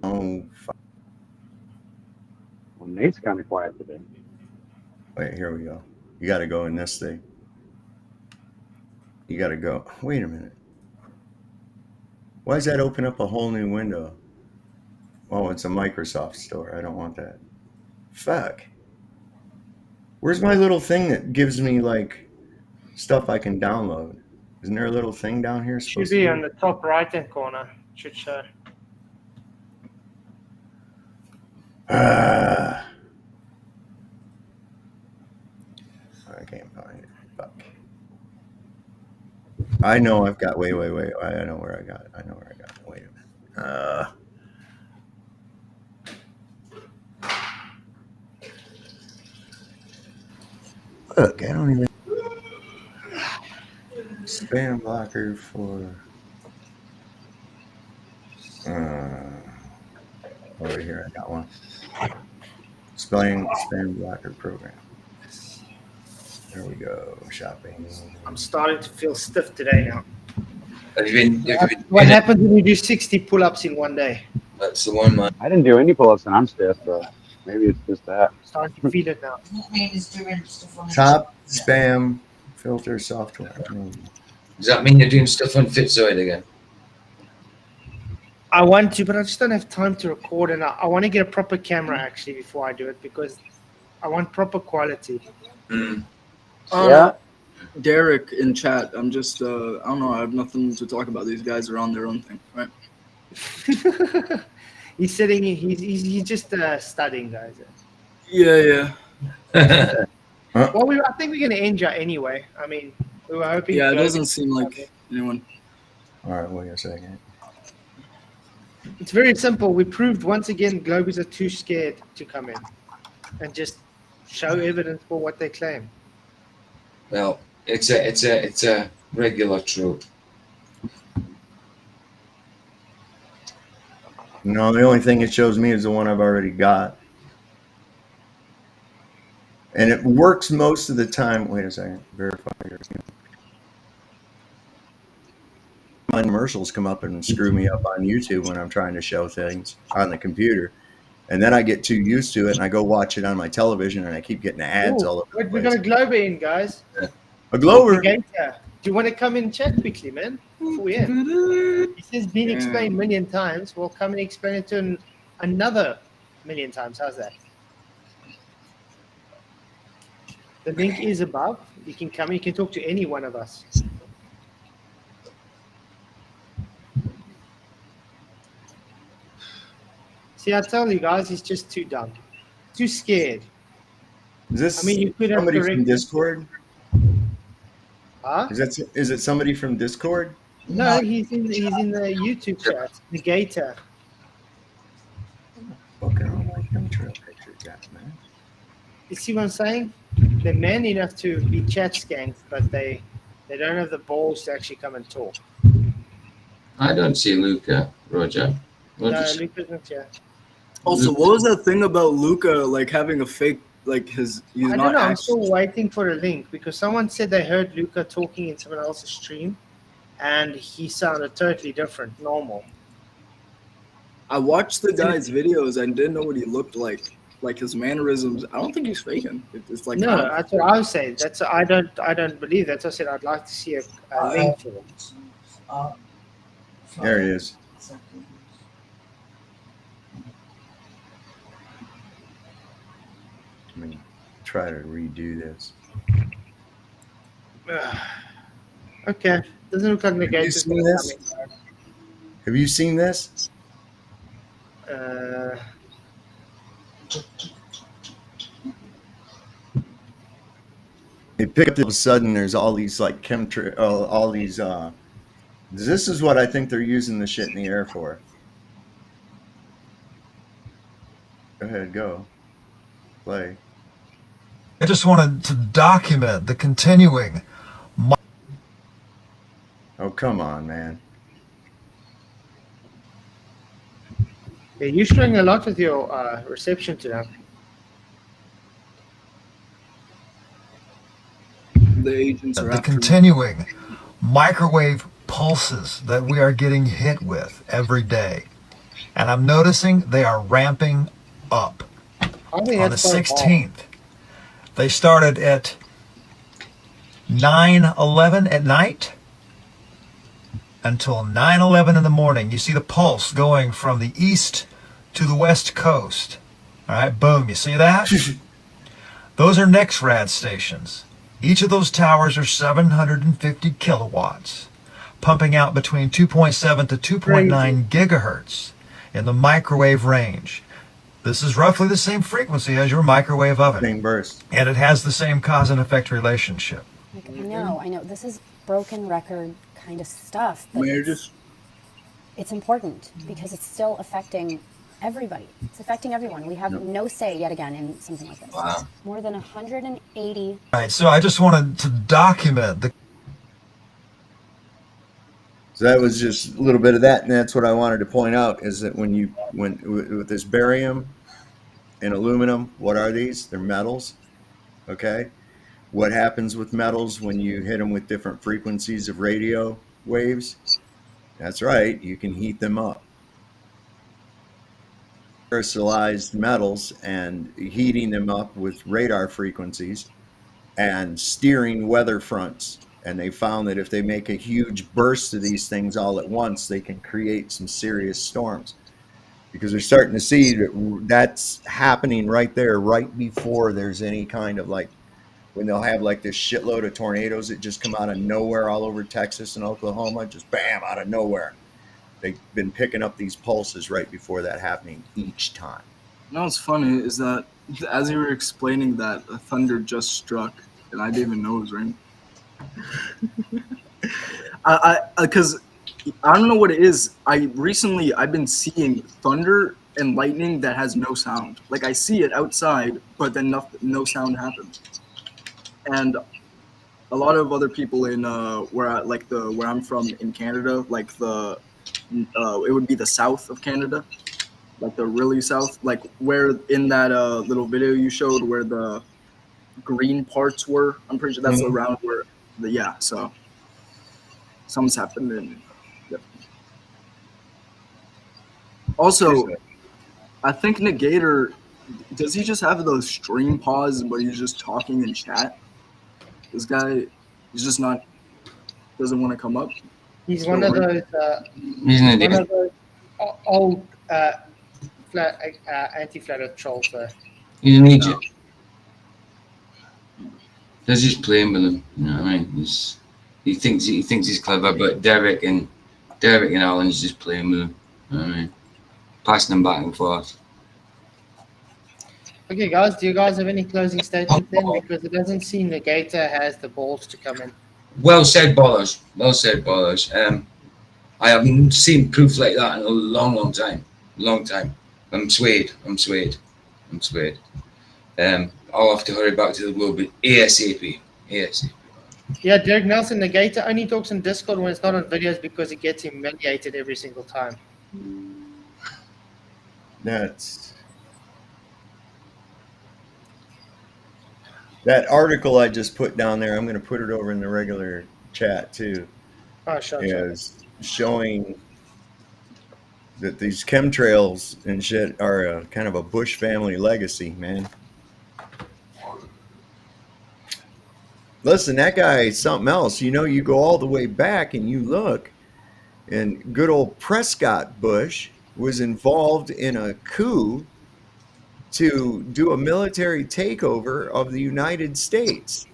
Oh, fuck. Well, Nate's kind of quiet today. Wait, here we go. You got to go in this thing. You got to go. Wait a minute. Why does that open up a whole new window? Oh, it's a Microsoft store. I don't want that. Fuck. Where's my little thing that gives me, like, stuff I can download? Isn't there a little thing down here? Should be on the top right-hand corner. Should show. I can't find it. Fuck. I know I've got. Wait. I know where I got it. Wait a minute. Look, I don't even. Spam blocker for. Over here, I got one. Spam blocker program. There we go. Shopping. I'm starting to feel stiff today now. have you been What happens when you do 60 pull-ups in one day? That's the one, man. I didn't do any pull-ups and I'm stiff, so maybe it's just that. Starting to feel it now. Nate is doing stuff on his- Top spam filter software. Does that mean you're doing stuff on Fitzoid again? I want to, but I just don't have time to record, and I want to get a proper camera actually before I do it because I want proper quality. Yeah. Derek in chat. I'm just, I don't know. I have nothing to talk about. These guys are on their own thing, right? He's sitting. He's just studying, guys. Yeah. Well, I think we're gonna end ya anyway. I mean, we were hoping. Yeah, it doesn't seem like anyone. All right, wait a second. It's very simple. We proved once again Globies are too scared to come in and just show evidence for what they claim. Well, it's a regular trope. No, the only thing it shows me is the one I've already got. And it works most of the time. Wait a second. Verify your account. My commercials come up and screw me up on YouTube when I'm trying to show things on the computer. And then I get too used to it, and I go watch it on my television, and I keep getting ads Ooh, all over the we got place. a Glober in, guys. A Glober. Gator. Do you want to come in and chat quickly, man? Before we end. This has been explained a million times. We'll come and explain it to another million times. How's that? The link is above. You can come. You can talk to any one of us. See, I tell you guys, he's just too dumb, too scared. Is this I mean, you could have somebody from corrected. Discord? Huh? Is it somebody from Discord? No, he's in the YouTube chat. The Gator. Fucking all my chemtrail pictures, man. You see what I'm saying? They're man enough to be chat skanks, but they don't have the balls to actually come and talk. I don't see Luca, Roger. No, Luke isn't here. Also, what was that thing about Luca like having a fake like he's I not don't know. I'm actually still waiting for a link because someone said they heard Luca talking in someone else's stream, and he sounded totally different, normal. I watched the guy's videos and didn't know what he looked like his mannerisms. I don't think he's faking. It's like No, that's what I was saying. That's I don't believe that. I said I'd like to see a link for it. There it is. Let me try to redo this. Okay, doesn't look like the Have you Gator's seen gonna this? come in. Have you seen this? They pick up all of a sudden. There's all these like chemtrail, all these. This is what I think they're using the shit in the air for. Go ahead, go. Play. I just wanted to document the continuing. Oh, come on, man. Yeah, you're struggling a lot with your reception today. the agents are The after me. continuing microwave pulses that we are getting hit with every day. And I'm noticing they are ramping up. I think On the that's quite bad. 16th, they started at 9:11 at night until 9:11 in the morning. You see the pulse going from the east to the west coast. All right, boom, you see that? Those are NEXRAD stations. Each of those towers are 750 kilowatts, pumping out between 2.7 to 2.9 gigahertz in the microwave range. This is roughly the same frequency as your microwave oven. Same burst. And it has the same cause and effect relationship. Like, I know. This is broken record kind of stuff, but it's important because it's still affecting everybody. It's affecting everyone. We have no say yet again in something like this. Wow. More than 180. Right, so I just wanted to document the So that was just a little bit of that, and that's what I wanted to point out is that when with this barium and aluminum, what are these? They're metals. Okay, what happens with metals when you hit them with different frequencies of radio waves? That's right, you can heat them up. Crystallized metals and heating them up with radar frequencies and steering weather fronts. And they found that if they make a huge burst of these things all at once, they can create some serious storms. Because they're starting to see that that's happening right there, right before there's any kind of like, when they'll have like this shitload of tornadoes that just come out of nowhere all over Texas and Oklahoma, just bam, out of nowhere. They've been picking up these pulses right before that happening each time. You know what's funny is that as you were explaining that, a thunder just struck, and I didn't even know it was raining. Because I don't know what it is. I've been seeing thunder and lightning that has no sound. Like I see it outside, but then no sound happens. And a lot of other people in where I'm from in Canada, like it would be the south of Canada, like the really south, like where in that little video you showed where the green parts were. I'm pretty sure that's around where so something's happened. And also I think Negator, does he just have those stream pause, but he's just talking in chat? This guy, he's just not, doesn't want to come up. He's one of those. He's an One idiot. of those old anti-flat Earth trolls, though. He's an idiot. They're just playing with him. You know what I mean? He thinks he's clever, but Derek and Alan's just playing with him. You know what I mean? Passing them back and forth. Okay, guys, do you guys have any closing statements then? Because it doesn't seem Negator has the balls to come in. Well said, Bollers. Well said, Bollers. I haven't seen proof like that in a long time. I'm swayed. I'll have to hurry back to the globe ASAP. Yeah, Derek Nelson, Negator only talks on Discord when it's not on videos because he gets humiliated every single time. That article I just put down there, I'm going to put it over in the regular chat too. Oh, sure. Is showing that these chemtrails and shit are a kind of a Bush family legacy, man. Listen, that guy is something else. You know, you go all the way back and you look, and good old Prescott Bush was involved in a coup to do a military takeover of the United States.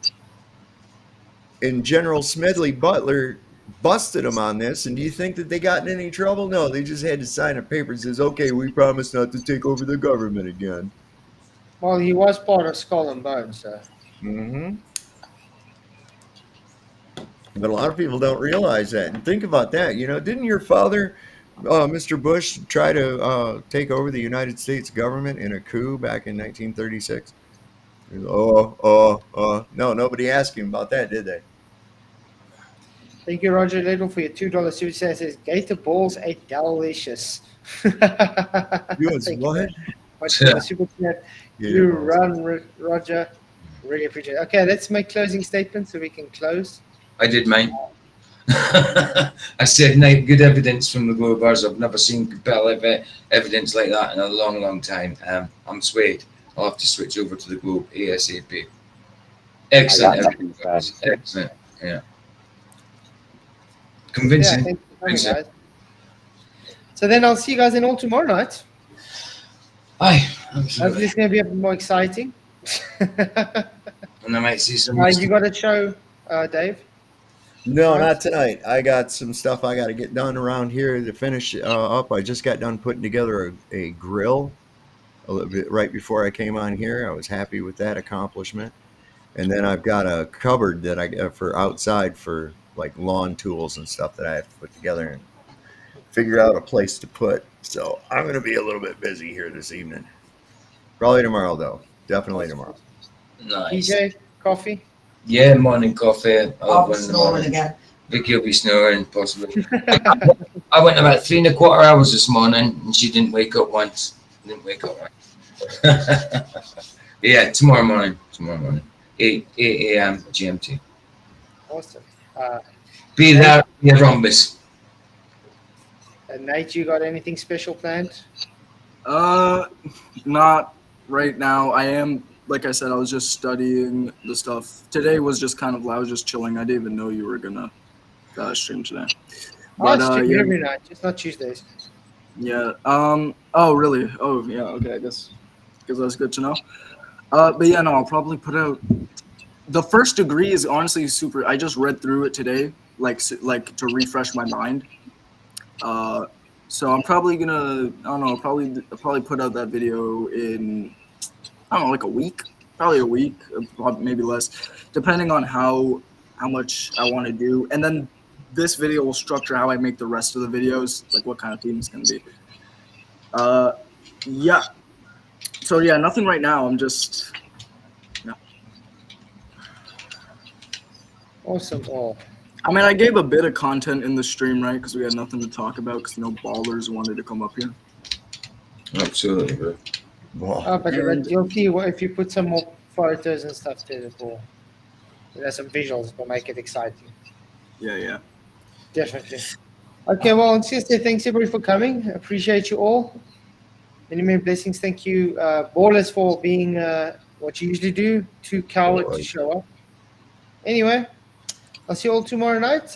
And General Smedley Butler busted him on this. And do you think that they got in any trouble? No, they just had to sign a paper that says, okay, we promise not to take over the government again. Well, he was part of Skull and Bones, so. Mm-hmm. But a lot of people don't realize that. And think about that. You know, didn't your father, Mr. Bush, try to take over the United States government in a coup back in 1936? No, nobody asked him about that, did they? Thank you, Roger Little, for your $2 super chat. It says Gator balls ate delicious. What? Much for the super chat. You run, Roger. Really appreciate it. Okay, let's make closing statements so we can close. I did mine. I said, good evidence from the Globers. I've never seen compelling evidence like that in a long time. I'm swayed. I'll have to switch over to the Globe ASAP. Excellent evidence. Excellent. Yeah. Convincing. Yeah, thank you for coming, guys. So then I'll see you guys in all tomorrow night. Aye. Hopefully it's going to be a bit more exciting. And I might see some. You got a show, Dave? No, not tonight. I got some stuff I got to get done around here to finish up. I just got done putting together a grill a little bit right before I came on here. I was happy with that accomplishment. And then I've got a cupboard that I got for outside for like lawn tools and stuff that I have to put together and figure out a place to put. So I'm going to be a little bit busy here this evening. Probably tomorrow, though. Definitely tomorrow. Nice. DJ, coffee? Yeah, morning coffee. I'll be snoring again. Vicky will be snoring, possibly. I went about 3¼ hours this morning, and she didn't wake up once. Yeah, tomorrow morning. 8 a.m. GMT. Awesome. Be there, yeah, rhombus. And Nate, you got anything special planned? Not right now. I am, like I said, I was just studying the stuff. Today was just kind of, I was just chilling. I didn't even know you were gonna stream today. I stream every night, just not Tuesdays. Yeah. Oh, really? Oh, yeah. Okay. I guess that's good to know. But yeah, no, I'll probably put out. The First Degree is honestly super. I just read through it today, like to refresh my mind. So I'm probably gonna, I don't know, probably put out that video in, I don't know, like a week, probably a week, maybe less, depending on how much I want to do. And then this video will structure how I make the rest of the videos, like what kind of theme it's gonna be. Yeah. So yeah, nothing right now. I'm just, yeah. Awesome. All. I mean, I gave a bit of content in the stream, right? Because we had nothing to talk about because no ballers wanted to come up here. Absolutely, bro. Wow. But you'll see if you put some more photos and stuff to it, there's some visuals will make it exciting. Yeah. Definitely. Okay, well, seriously, thanks everybody for coming. Appreciate you all. Many, many blessings. Thank you, Ballers, for being what you usually do. Too coward to show up. Anyway, I'll see you all tomorrow night.